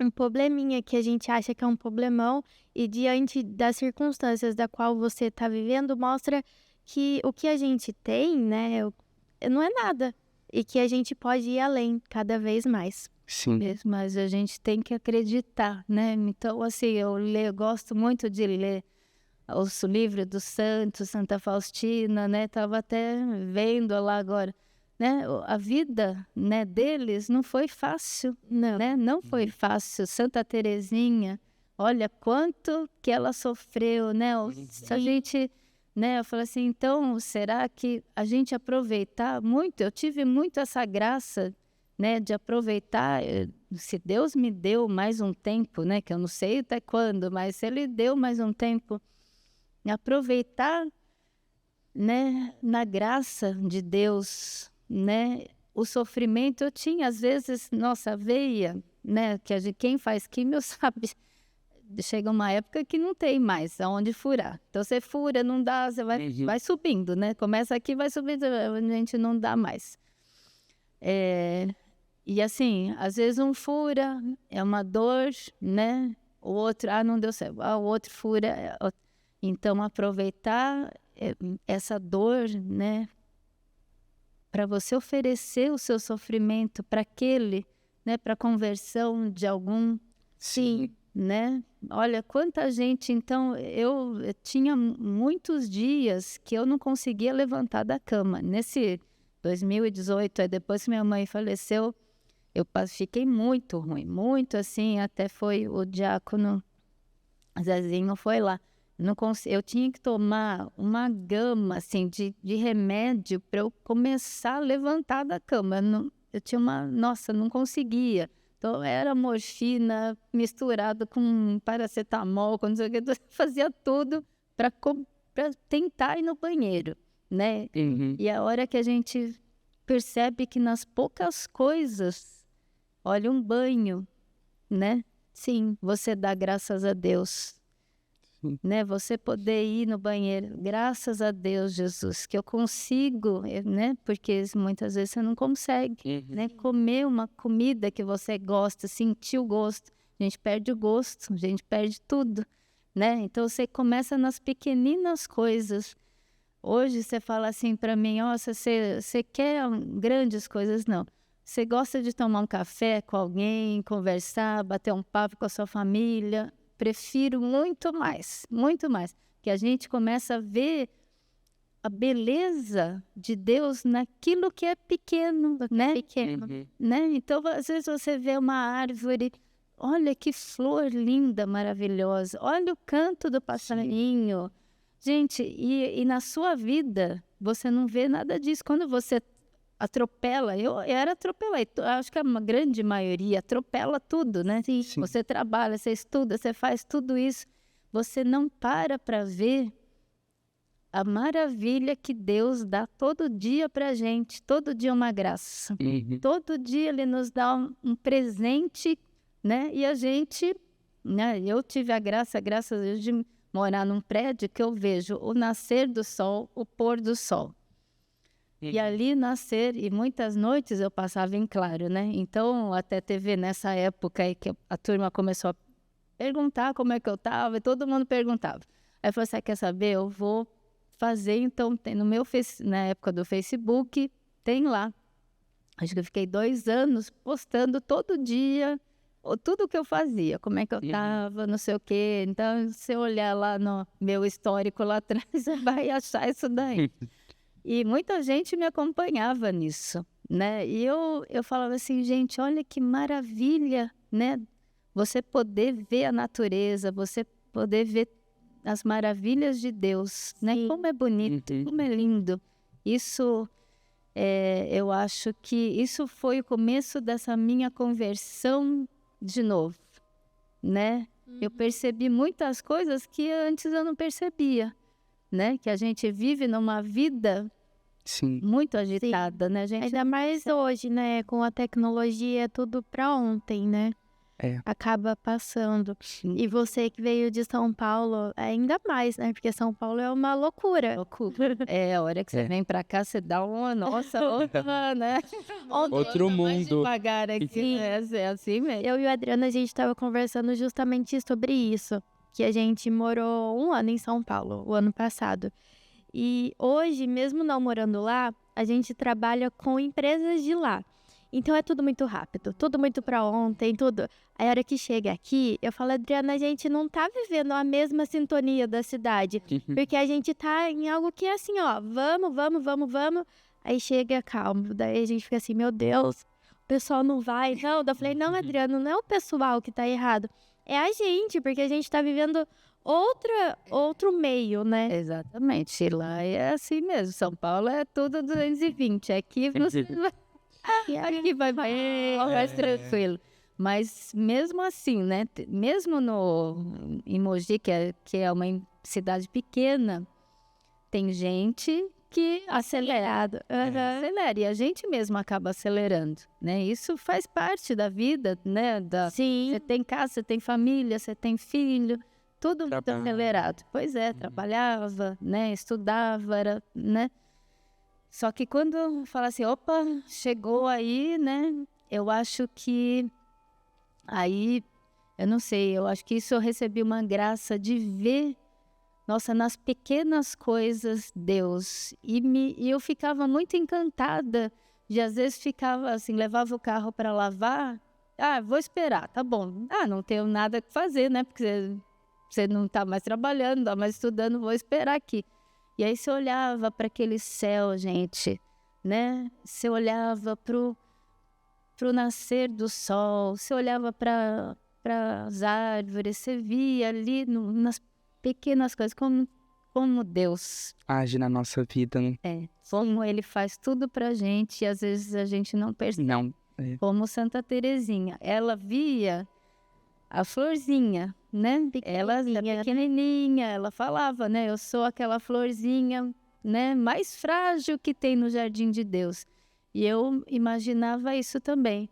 um probleminha que a gente acha que é um problemão e diante das circunstâncias da qual você está vivendo, mostra que o que a gente tem, né, não é nada e que a gente pode ir além cada vez mais. Sim. Mas a gente tem que acreditar, né? Então, assim, eu gosto muito de ler os livros dos santos, Santa Faustina, né? Tava até vendo lá agora. Né? A vida, né, deles não foi fácil, Não. né? Não foi fácil. Santa Teresinha, olha quanto que ela sofreu, né? A gente, né? Eu falo assim, então, será que a gente aproveitar muito? Eu tive muito essa graça, né, de aproveitar. Se Deus me deu mais um tempo, né, que eu não sei até quando, mas se Ele deu mais um tempo, aproveitar, né, na graça de Deus, né? O sofrimento eu tinha, às vezes, nossa, veia, né? Que quem faz químio sabe, chega uma época que não tem mais aonde furar. Então você fura, não dá, você vai subindo, né? Começa aqui, vai subindo, a gente não dá mais. E assim, às vezes um fura, é uma dor, né? O outro, não deu certo. O outro fura. Então, aproveitar essa dor, né? Para você oferecer o seu sofrimento para aquele, né, para a conversão de algum, Sim, né? Olha, quanta gente, então, eu tinha muitos dias que eu não conseguia levantar da cama. Nesse 2018, aí depois que minha mãe faleceu, eu fiquei muito ruim, muito assim, até foi o diácono Zezinho foi lá. Eu tinha que tomar uma gama assim, de remédio para eu começar a levantar da cama. Eu tinha nossa, não conseguia. Então, era morfina misturada com paracetamol, com não sei o que, eu fazia tudo para tentar ir no banheiro, né? E a hora que a gente percebe que nas poucas coisas, olha, um banho, né? Sim, você dá graças a Deus. Né, você poder ir no banheiro, graças a Deus, Jesus, que eu consigo, né, porque muitas vezes você não consegue, né, comer uma comida que você gosta, sentir o gosto, a gente perde o gosto, a gente perde tudo, né, então você começa nas pequeninas coisas. Hoje você fala assim para mim, nossa, você quer grandes coisas? Não. Você gosta de tomar um café com alguém, conversar, bater um papo com a sua família? Prefiro muito mais, que a gente começa a ver a beleza de Deus naquilo que é pequeno, né? Pequeno. Né? Então, às vezes você vê uma árvore, olha que flor linda, maravilhosa, olha o canto do passarinho. Gente, e na sua vida, você não vê nada disso. Quando você atropela, eu era atropelada, acho que a grande maioria atropela tudo, né? Sim. Sim. Você trabalha, você estuda, você faz tudo isso, você não para ver a maravilha que Deus dá todo dia pra gente, todo dia uma graça. Todo dia Ele nos dá um presente, né? E a gente, né? Eu tive a graça, graças a Deus, de morar num prédio que eu vejo o nascer do sol, o pôr do sol. E ali nascer, e muitas noites eu passava em claro, né? Então, até teve nessa época aí que a turma começou a perguntar como é que eu estava, e todo mundo perguntava. Aí eu falei, você quer saber? Eu vou fazer, então, tem no meu na época do Facebook, tem lá. Acho que eu fiquei 2 anos postando todo dia tudo o que eu fazia, como é que eu estava, não sei o quê. Então, se você olhar lá no meu histórico lá atrás, você vai achar isso daí. E muita gente me acompanhava nisso, né? E eu falava assim, gente, olha que maravilha, né? Você poder ver a natureza, você poder ver as maravilhas de Deus, né? Sim. Como é bonito, como é lindo. Isso, eu acho que isso foi o começo dessa minha conversão de novo, né? Eu percebi muitas coisas que antes eu não percebia, né? Que a gente vive numa vida Sim. muito agitada, né? A gente Ainda mais hoje, né? Com a tecnologia, tudo pra ontem, né? Acaba passando. E você que veio de São Paulo, ainda mais, né? Porque São Paulo é uma loucura. loucura. A hora que você vem pra cá, você dá uma, nossa, outra, né? Outro Mais mundo. devagar aqui, né? É assim mesmo. Eu e o Adriano, a gente estava conversando justamente sobre isso. Que a gente morou 1 ano em São Paulo, o ano passado. E hoje, mesmo não morando lá, a gente trabalha com empresas de lá. Então é tudo muito rápido, tudo muito pra ontem, tudo. Aí a hora que chega aqui, eu falo, Adriana, a gente não tá vivendo a mesma sintonia da cidade. Porque a gente tá em algo que é assim, ó, vamos. Aí chega, calmo. Daí a gente fica assim, meu Deus, o pessoal não vai. Não, daí eu falei, não, Adriano, não é o pessoal que tá errado. É a gente, porque a gente tá vivendo outro meio, né? Exatamente. E lá é assim mesmo. São Paulo é tudo 220. Aqui você aqui vai mais tranquilo. Mas mesmo assim, né? Mesmo em Mogi, que é uma cidade pequena, tem gente que acelera. Acelera. E a gente mesmo acaba acelerando, né? Isso faz parte da vida, né? Sim. Você tem casa, você tem família, você tem filho. Tudo muito Trabalho. acelerado. Pois é, trabalhava, né? Estudava, era, né? Só que quando fala assim, opa, chegou aí, né? Eu acho que aí, eu não sei, eu acho que isso eu recebi uma graça de ver, nossa, nas pequenas coisas, Deus. E eu ficava muito encantada de, às vezes, ficava assim, levava o carro para lavar. Ah, vou esperar, tá bom. Ah, não tenho nada que fazer, né? Porque você não está mais trabalhando, não está mais estudando, vou esperar aqui. E aí você olhava para aquele céu, gente, né? Você olhava pro nascer do sol, você olhava para as árvores, você via ali nas pequenas coisas, como Deus Age na nossa vida, né? como Ele faz tudo pra gente e às vezes a gente não percebe. Não. Como Santa Terezinha, ela via a florzinha, né? Ela era pequenininha, ela falava, né? Eu sou aquela florzinha, né? Mais frágil que tem no jardim de Deus. E eu imaginava isso também.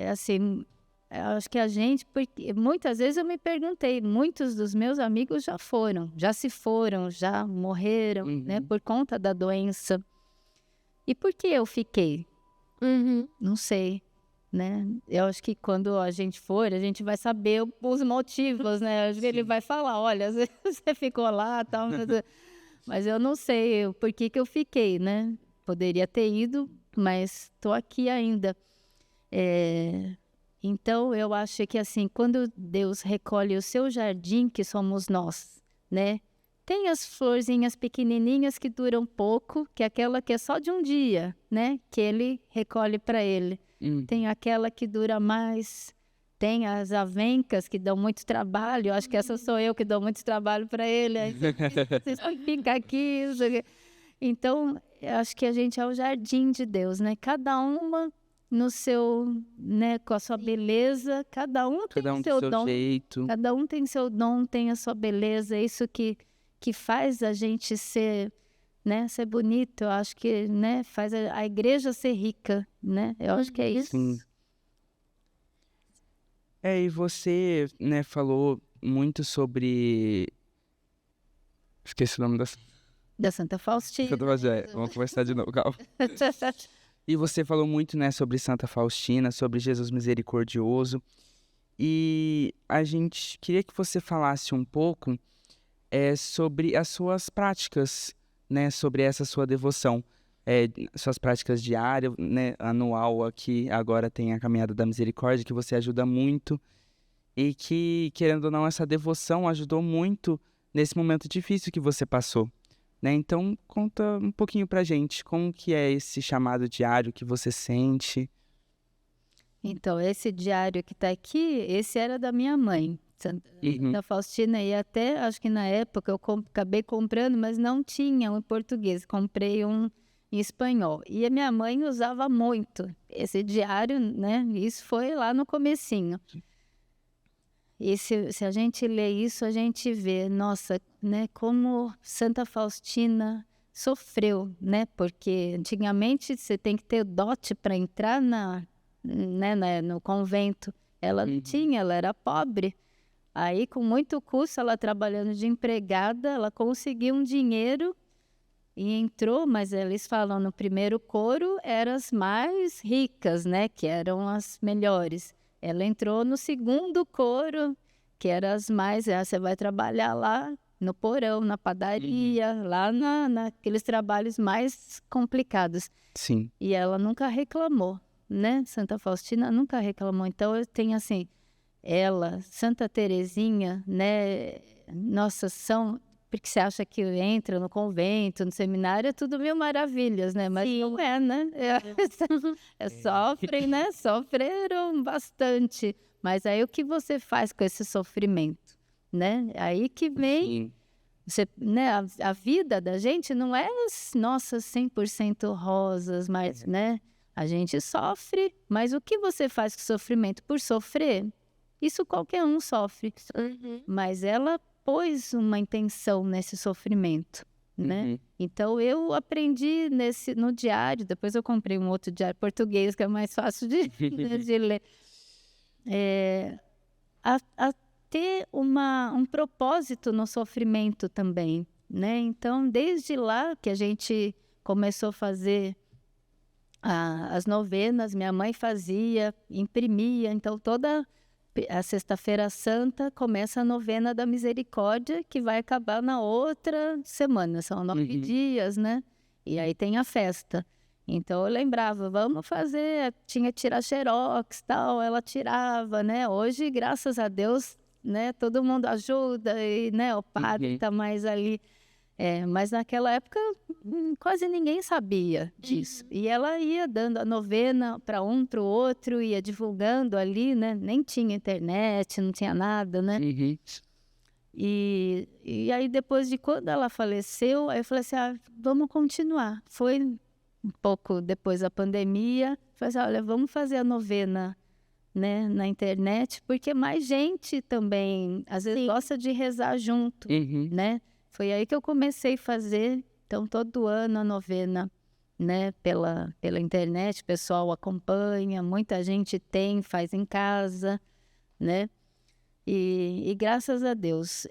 Assim, eu acho que a gente, porque muitas vezes eu me perguntei, muitos dos meus amigos já se foram, já morreram, né? Por conta da doença. E por que eu fiquei? Não sei. Né? Eu acho que quando a gente for, a gente vai saber os motivos, né? Acho que ele vai falar, olha, você ficou lá, tal, mas eu não sei por que eu fiquei, né? Poderia ter ido, mas estou aqui ainda. Então, eu acho que assim, quando Deus recolhe o seu jardim, que somos nós, né? Tem as florzinhas pequenininhas que duram pouco, que é aquela que é só de um dia, né? Que ele recolhe para ele. Tem aquela que dura mais. Tem as avencas que dão muito trabalho. Eu acho que essa sou eu que dou muito trabalho para ele. Aí vocês ficam aqui. Isso aqui. Então, eu acho que a gente é o jardim de Deus, né? Cada uma no seu, né, com a sua beleza. Cada um tem o seu dom. Jeito. Cada um tem seu dom, tem a sua beleza. É isso que faz a gente ser, né, ser bonito. Eu acho que, né, faz a igreja ser rica, né? Eu acho que é isso. Sim. E você, né, falou muito sobre... Esqueci o nome da Santa Faustina. Vamos conversar de novo, calma. E você falou muito, né, sobre Santa Faustina, sobre Jesus misericordioso. E a gente queria que você falasse um pouco sobre as suas práticas, né, sobre essa sua devoção. Suas práticas diárias, né, anual aqui, agora tem a Caminhada da Misericórdia, que você ajuda muito. E que, querendo ou não, essa devoção ajudou muito nesse momento difícil que você passou. Né? Então, conta um pouquinho pra gente, como que é esse chamado diário que você sente? Então, esse diário que tá aqui, esse era da minha mãe, Santa Faustina, e até, acho que na época eu acabei comprando, mas não tinha um em português, comprei um em espanhol. E a minha mãe usava muito esse diário, né? Isso foi lá no comecinho. E se a gente lê isso, a gente vê, nossa, né, como Santa Faustina sofreu, né? Porque antigamente você tem que ter dote para entrar no convento. Ela não tinha, ela era pobre. Aí, com muito custo, ela trabalhando de empregada, ela conseguiu um dinheiro e entrou, mas eles falam no primeiro coro, eram as mais ricas, né? Que eram as melhores. Ela entrou no segundo coro, que era as mais... Você vai trabalhar lá no porão, na padaria, lá naqueles trabalhos mais complicados. Sim. E ela nunca reclamou, né? Santa Faustina nunca reclamou. Então, eu tenho assim, ela, Santa Teresinha, né? Nossa, são... Porque você acha que entra no convento, no seminário, é tudo mil maravilhas, né? Mas não é, né? Sofrem, né? Sofreram bastante. Mas aí o que você faz com esse sofrimento, né? Aí que vem... Você, né? A vida da gente não é, nossa, 100% rosas, mas, né? A gente sofre, mas o que você faz com o sofrimento? Por sofrer, isso qualquer um sofre. Mas ela pôs uma intenção nesse sofrimento, né? Então, eu aprendi no diário, depois eu comprei um outro diário português, que é mais fácil de ler, a ter um propósito no sofrimento também, né? Então, desde lá que a gente começou a fazer as novenas, minha mãe fazia, imprimia, então toda... A Sexta-feira Santa começa a novena da Misericórdia, que vai acabar na outra semana. São 9 dias, né? E aí tem a festa. Então eu lembrava, vamos fazer, tinha que tirar xerox, tal, ela tirava, né? Hoje, graças a Deus, né? Todo mundo ajuda e, né? O padre está mais ali. Mas naquela época quase ninguém sabia disso. E ela ia dando a novena para um, para o outro, ia divulgando ali, né? Nem tinha internet, não tinha nada, né? E aí depois de quando ela faleceu, aí eu falei assim, vamos continuar. Foi um pouco depois da pandemia, falei assim, olha, vamos fazer a novena, né, na internet, porque mais gente também, às vezes, gosta de rezar junto, né? Foi aí que eu comecei a fazer, então, todo ano a novena, né, pela internet, o pessoal acompanha, muita gente faz em casa, né? E graças a Deus,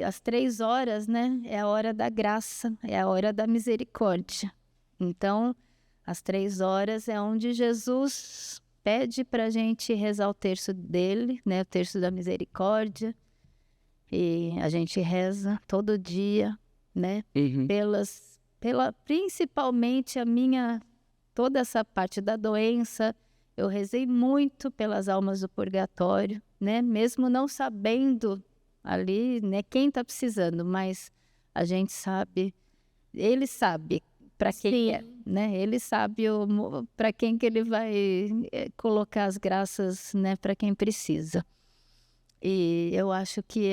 as 3 horas, né, é a hora da graça, é a hora da misericórdia. Então, as 3 horas é onde Jesus pede para a gente rezar o terço dele, né, o terço da misericórdia. E a gente reza todo dia, né? Principalmente toda essa parte da doença, eu rezei muito pelas almas do purgatório, né? Mesmo não sabendo ali, né? Quem está precisando, mas a gente sabe, ele sabe para quem é, né? Ele sabe para quem que ele vai colocar as graças, né? Para quem precisa. E eu acho que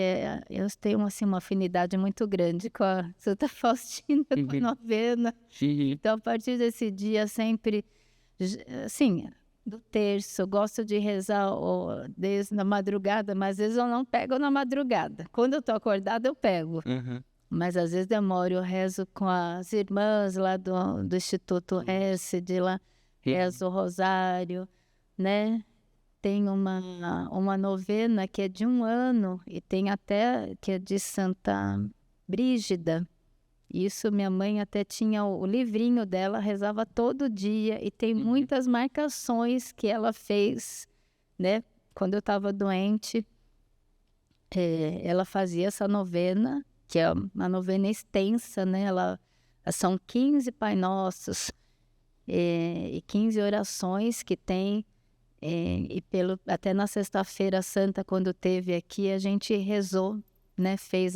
eu tenho assim, uma afinidade muito grande com a Santa Faustina, com a novena. Então, a partir desse dia, sempre, assim, do terço, eu gosto de rezar desde na madrugada, mas às vezes eu não pego na madrugada. Quando eu estou acordada, eu pego. Mas às vezes demoro, eu rezo com as irmãs lá do Instituto Hesed, lá, rezo o rosário, né? Tem uma novena que é de 1 ano e tem até que é de Santa Brígida. Isso, minha mãe até tinha o livrinho dela, rezava todo dia e tem muitas marcações que ela fez, né? Quando eu estava doente, ela fazia essa novena, que é uma novena extensa, né? São 15 Pai Nossos e 15 orações que tem. E até na Sexta-feira Santa, quando teve aqui, a gente rezou, né? Fez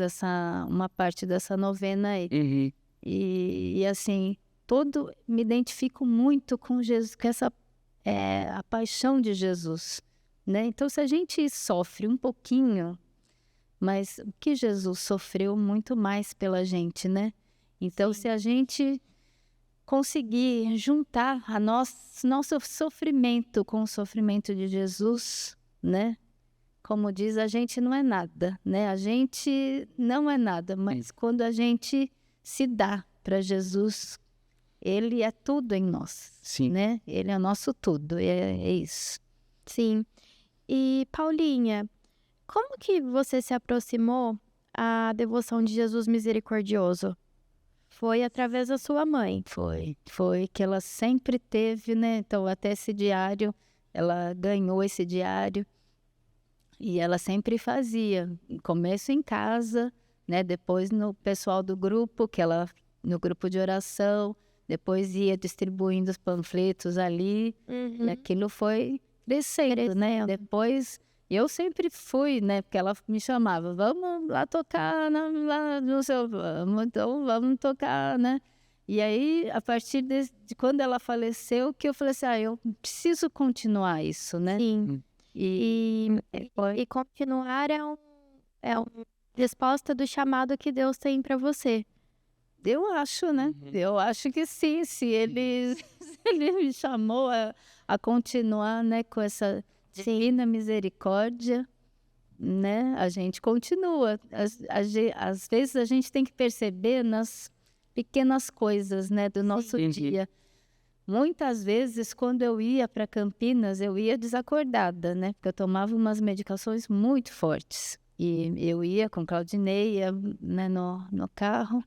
uma parte dessa novena aí. E assim, me identifico muito com Jesus, com a paixão de Jesus, né? Então, se a gente sofre um pouquinho, mas o que Jesus sofreu muito mais pela gente, né? Então, se a gente conseguir juntar nosso sofrimento com o sofrimento de Jesus, né? Como diz, a gente não é nada, né? A gente não é nada, mas quando a gente se dá para Jesus, ele é tudo em nós, né? Ele é nosso tudo, é isso. Sim. E, Paulinha, como que você se aproximou à devoção de Jesus Misericordioso? Foi através da sua mãe. Foi que ela sempre teve, né? Então, até esse diário, ela ganhou esse diário e ela sempre fazia. Começo em casa, né? Depois no pessoal do grupo, no grupo de oração, depois ia distribuindo os panfletos ali. Aquilo foi crescendo, né? Depois eu sempre fui, né? Porque ela me chamava, vamos lá tocar lá no seu, então vamos tocar, né? E aí, a partir de quando ela faleceu, que eu falei assim, eu preciso continuar isso, né? Sim. E continuar é uma resposta do chamado que Deus tem para você. Eu acho, né? Eu acho que sim, se ele me chamou a continuar, né, com essa divina misericórdia, né? A gente continua. Às vezes a gente tem que perceber nas pequenas coisas, né, do nosso dia. Muitas vezes, quando eu ia para Campinas, eu ia desacordada, né? Porque eu tomava umas medicações muito fortes. E eu ia com Claudineia, né, no carro.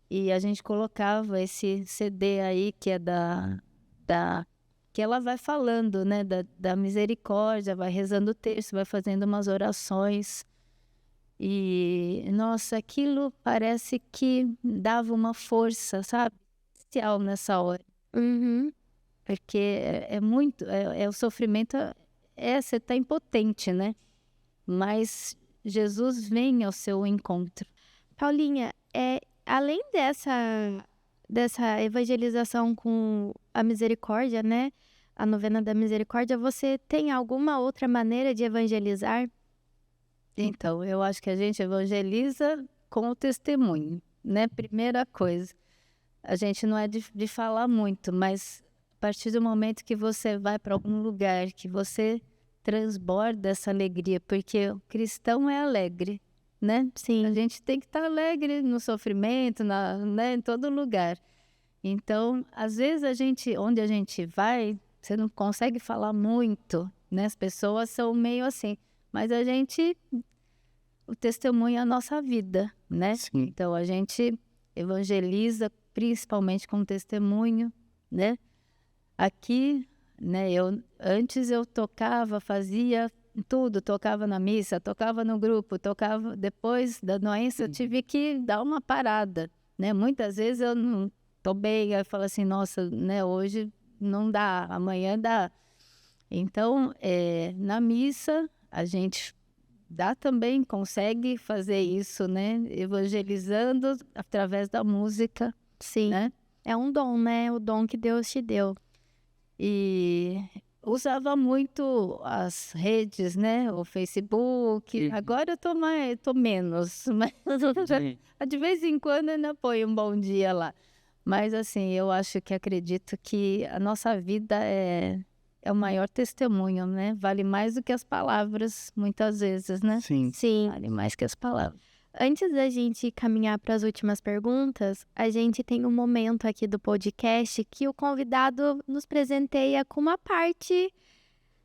E a gente colocava esse CD aí, que é que ela vai falando, né, da misericórdia, vai rezando o texto, vai fazendo umas orações. E, nossa, aquilo parece que dava uma força, sabe? Especial nessa hora. Porque é muito, o sofrimento, você está impotente, né? Mas Jesus vem ao seu encontro. Paulinha, além dessa evangelização com a misericórdia, né? A novena da misericórdia, você tem alguma outra maneira de evangelizar? Então, eu acho que a gente evangeliza com o testemunho, né? Primeira coisa, a gente não é de falar muito, mas a partir do momento que você vai para algum lugar, que você transborda essa alegria, porque o cristão é alegre, né? Sim. A gente tem que estar alegre no sofrimento, né? Em todo lugar. Então, às vezes onde a gente vai, você não consegue falar muito, né? As pessoas são meio assim, mas o testemunho é a nossa vida, né? Sim. Então, a gente evangeliza principalmente com testemunho, né? Aqui, né? Antes eu tocava, fazia tudo, tocava na missa, tocava no grupo, tocava. Depois da doença, eu tive que dar uma parada, né? Muitas vezes eu não tô bem, aí eu falo assim, nossa, né? Hoje não dá, amanhã dá. Então, na missa, a gente também, consegue fazer isso, né? Evangelizando através da música, Sim. né? É um dom, né? O dom que Deus te deu. E usava muito as redes, né? O Facebook. Agora eu tô menos, mas de vez em quando ainda ponho um bom dia lá. Mas assim, eu acredito que a nossa vida é o maior testemunho, né? Vale mais do que as palavras, muitas vezes, né? Sim. Sim. Vale mais que as palavras. Antes da gente caminhar para as últimas perguntas, a gente tem um momento aqui do podcast que o convidado nos presenteia com uma parte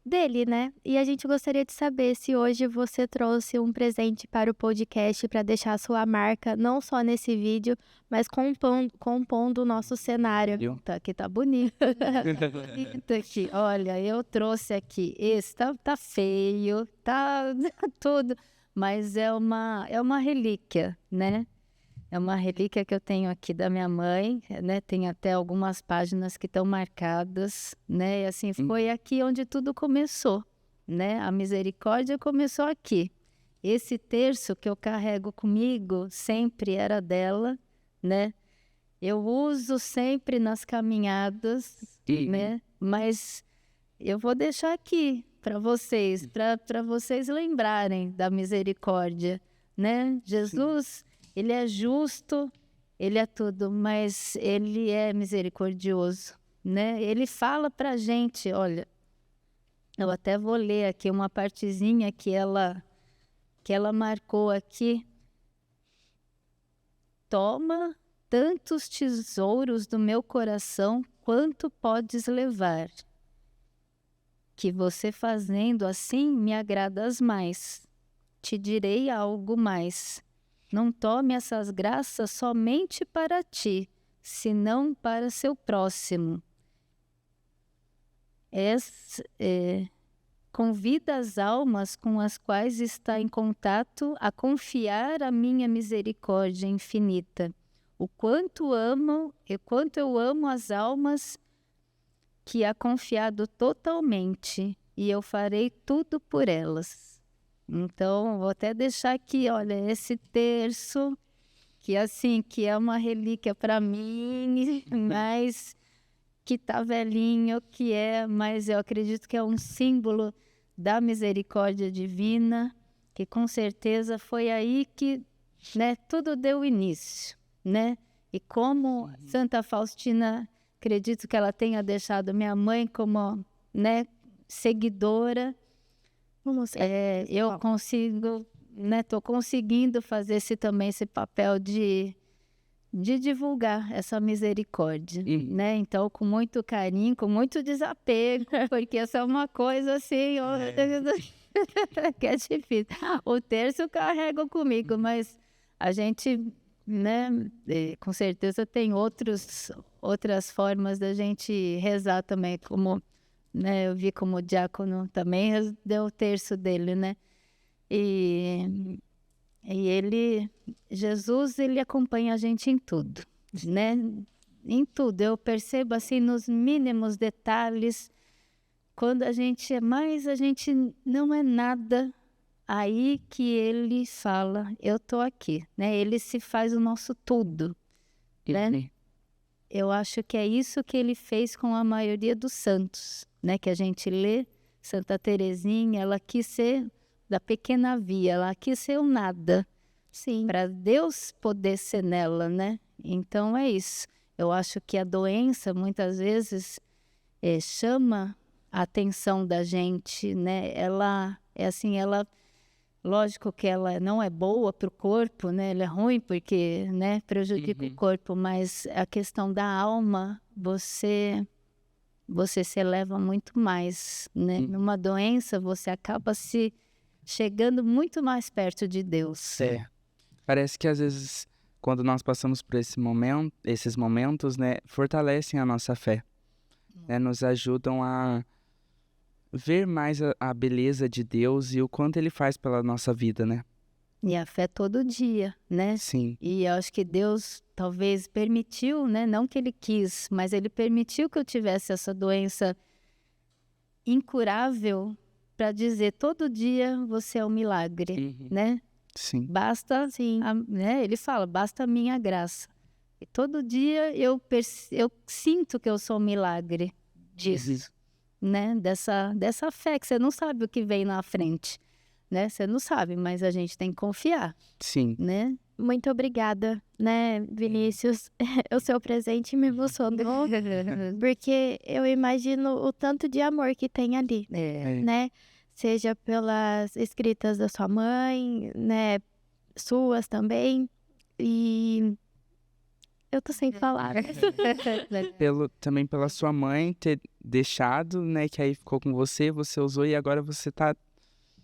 dele, né? E a gente gostaria de saber se hoje você trouxe um presente para o podcast para deixar a sua marca, não só nesse vídeo, mas compondo o nosso cenário. Aqui tá bonito. Bonito aqui. Olha, eu trouxe aqui. Esse tá feio, tá tudo. Mas é uma relíquia, né? É uma relíquia que eu tenho aqui da minha mãe, né? Tem até algumas páginas que estão marcadas, né? E assim, foi aqui onde tudo começou, né? A misericórdia começou aqui. Esse terço que eu carrego comigo sempre era dela, né? Eu uso sempre nas caminhadas, né? Mas eu vou deixar aqui para vocês lembrarem da misericórdia, né? Jesus, ele é justo, ele é tudo, mas ele é misericordioso, né? Ele fala para a gente, olha, eu até vou ler aqui uma partezinha que ela marcou aqui. Toma tantos tesouros do meu coração quanto podes levar, que você fazendo assim me agradas mais. Te direi algo mais. Não tome essas graças somente para ti, senão para seu próximo. Convida as almas com as quais está em contato a confiar a minha misericórdia infinita. O quanto eu amo as almas que há confiado totalmente, e eu farei tudo por elas. Então, vou até deixar aqui, olha, esse terço, que assim, que é uma relíquia para mim, mas que tá velhinho, mas eu acredito que é um símbolo da misericórdia divina, que com certeza foi aí que, né, tudo deu início, né? E como Santa Faustina, acredito que ela tenha deixado minha mãe como, né, seguidora. Eu consigo, né, tô conseguindo fazer esse papel de divulgar essa misericórdia, né? Então, com muito carinho, com muito desapego, porque essa é uma coisa assim, que é difícil. O terço eu carrego comigo, mas a gente, né, com certeza tem outras formas da gente rezar também, como, né, eu vi como o diácono também deu o terço dele, né? E Jesus, ele acompanha a gente em tudo, né? Em tudo. Eu percebo assim nos mínimos detalhes, quando a gente não é nada, aí que ele fala, eu tô aqui, né? Ele se faz o nosso tudo, né? Eu acho que é isso que ele fez com a maioria dos santos, né? Que a gente lê, Santa Teresinha, ela quis ser da pequena via, ela quis ser o nada. Sim. Para Deus poder ser nela, né? Então é isso. Eu acho que a doença muitas vezes chama a atenção da gente, né? Ela é assim, lógico que ela não é boa para o corpo, né? Ela é ruim porque, né, prejudica o corpo, mas a questão da alma, você se eleva muito mais, né? Numa doença, você acaba se chegando muito mais perto de Deus. Parece que às vezes, quando nós passamos por esses momentos, né, fortalecem a nossa fé, né, nos ajudam a ver mais a beleza de Deus e o quanto Ele faz pela nossa vida, né? E a fé todo dia, né? Sim. E eu acho que Deus talvez permitiu, né? Não que Ele quis, mas Ele permitiu que eu tivesse essa doença incurável para dizer todo dia você é um milagre, né? Sim. Basta, Sim. né? Ele fala, basta a minha graça. E todo dia eu sinto que eu sou um milagre disso, né? Dessa fé que você não sabe o que vem na frente, né? Você não sabe, mas a gente tem que confiar, Sim. né? Muito obrigada, né, Vinícius? O seu presente me emocionou, porque eu imagino o tanto de amor que tem ali, né? Seja pelas escritas da sua mãe, né, suas também. E eu tô sem palavras. Também pela sua mãe ter deixado, né? Que aí ficou com você usou e agora você tá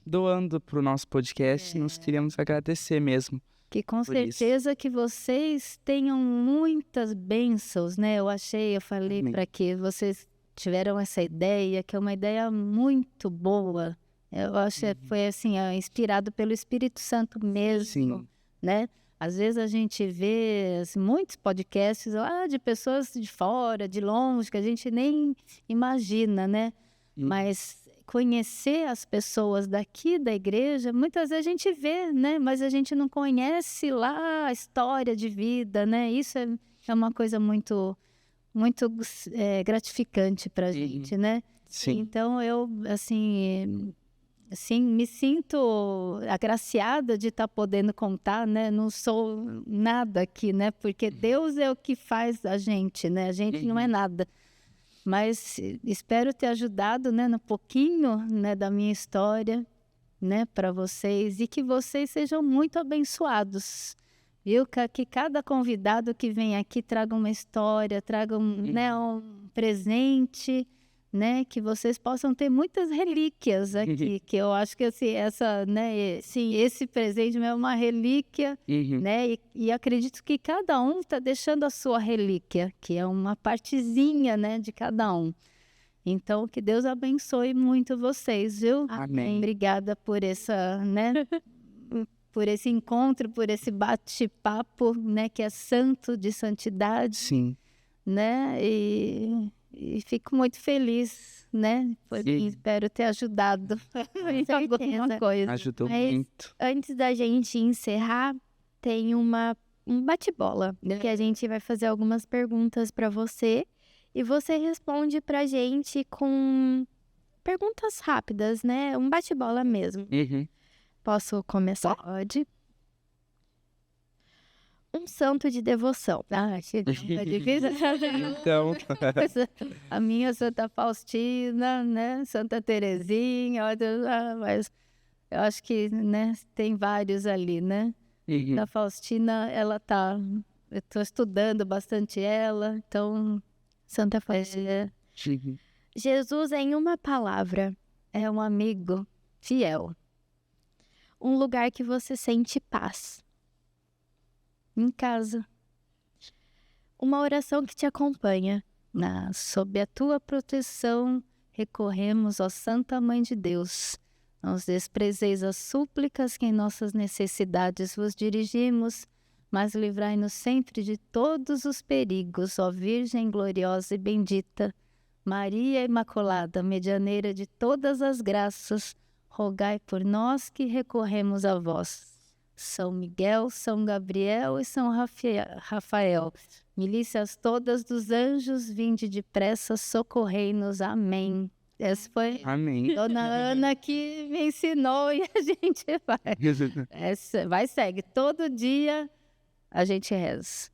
doando pro nosso podcast. Nós queríamos agradecer mesmo. Que com por isso. certeza que vocês tenham muitas bênçãos, né? Eu falei Amém. para que vocês tiveram essa ideia, que é uma ideia muito boa. Eu acho que foi assim, inspirado pelo Espírito Santo mesmo, Sim. né? Às vezes a gente vê muitos podcasts de pessoas de fora, de longe, que a gente nem imagina, né? Mas conhecer as pessoas daqui da igreja, muitas vezes a gente vê, né? Mas a gente não conhece lá a história de vida, né? Isso é uma coisa muito, muito gratificante para a gente, né? Sim. Então eu, assim, me sinto agraciada de estar podendo contar, né? Não sou nada aqui, né? Porque Deus é o que faz a gente, né? A gente não é nada. Mas espero ter ajudado, né, no pouquinho, né, da minha história, né, para vocês. E que vocês sejam muito abençoados, viu? Que cada convidado que vem aqui traga uma história, traga né, um presente, né, que vocês possam ter muitas relíquias aqui, que eu acho que assim, esse presente é uma relíquia, né, e acredito que cada um está deixando a sua relíquia, que é uma partezinha, né, de cada um. Então, que Deus abençoe muito vocês, viu? Amém. Obrigada por por esse encontro, por esse bate-papo, né, que é santo, de santidade. Sim. Né, e fico muito feliz, né? Espero ter ajudado em alguma coisa. Ajudou Mas muito. Antes da gente encerrar, tem um bate-bola, que a gente vai fazer algumas perguntas para você e você responde pra gente com perguntas rápidas, né? Um bate-bola mesmo. Posso começar? Pode. Um santo de devoção. É difícil. Então, A minha Santa Faustina, né? Santa Terezinha, mas eu acho que, né, tem vários ali, né? A Faustina, eu estou estudando bastante ela, então Santa Faustina. Jesus em uma palavra. É um amigo fiel. Um lugar que você sente paz. Em casa. Uma oração que te acompanha. Sob a tua proteção, recorremos, ó Santa Mãe de Deus. Não os desprezeis as súplicas que em nossas necessidades vos dirigimos, mas livrai-nos sempre de todos os perigos, ó Virgem gloriosa e bendita. Maria Imaculada, medianeira de todas as graças, rogai por nós que recorremos a vós. São Miguel, São Gabriel e São Rafael, milícias todas dos anjos, vinde depressa, socorrei-nos. Amém. Essa foi Amém. Dona Ana que me ensinou e a gente segue. Todo dia a gente reza.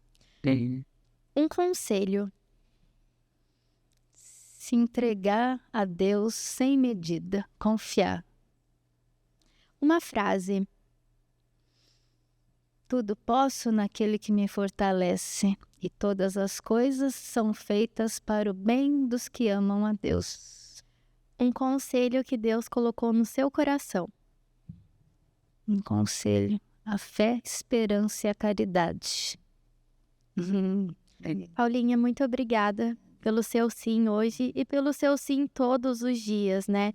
Um conselho. Se entregar a Deus sem medida, confiar. Uma frase. Tudo posso naquele que me fortalece, e todas as coisas são feitas para o bem dos que amam a Deus. Um conselho que Deus colocou no seu coração. Um conselho, a fé, esperança e a caridade. Paulinha, muito obrigada pelo seu sim hoje e pelo seu sim todos os dias, né?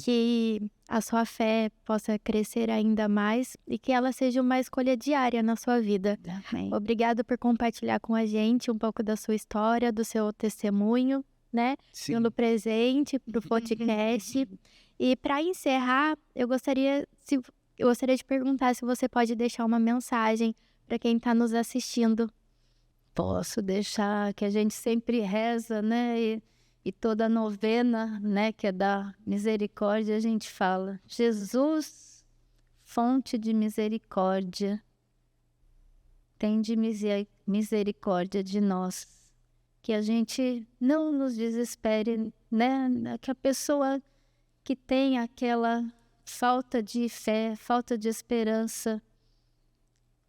Que a sua fé possa crescer ainda mais e que ela seja uma escolha diária na sua vida. Amém. Obrigada por compartilhar com a gente um pouco da sua história, do seu testemunho, né? Sim. Pelo presente, pro podcast. E para encerrar, eu gostaria de perguntar se você pode deixar uma mensagem para quem está nos assistindo. Posso deixar, que a gente sempre reza, né? E toda a novena, né, que é da misericórdia, a gente fala: Jesus, fonte de misericórdia, tende misericórdia de nós. Que a gente não nos desespere, né? Que a pessoa que tem aquela falta de fé, falta de esperança,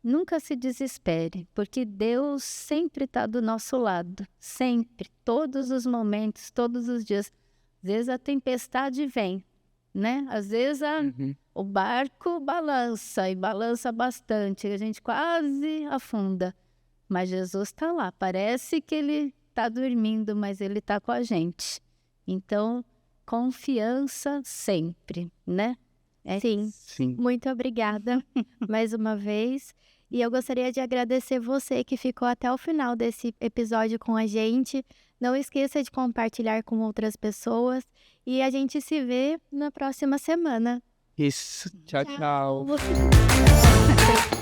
nunca se desespere, porque Deus sempre está do nosso lado, sempre, todos os momentos, todos os dias. Às vezes a tempestade vem, né? Às vezes o barco balança, e balança bastante, a gente quase afunda. Mas Jesus está lá, parece que ele está dormindo, mas ele está com a gente. Então, confiança sempre, né? Sim. Muito obrigada mais uma vez. E eu gostaria de agradecer você que ficou até o final desse episódio com a gente. Não esqueça de compartilhar com outras pessoas. E a gente se vê na próxima semana. Isso. Tchau, tchau. Tchau.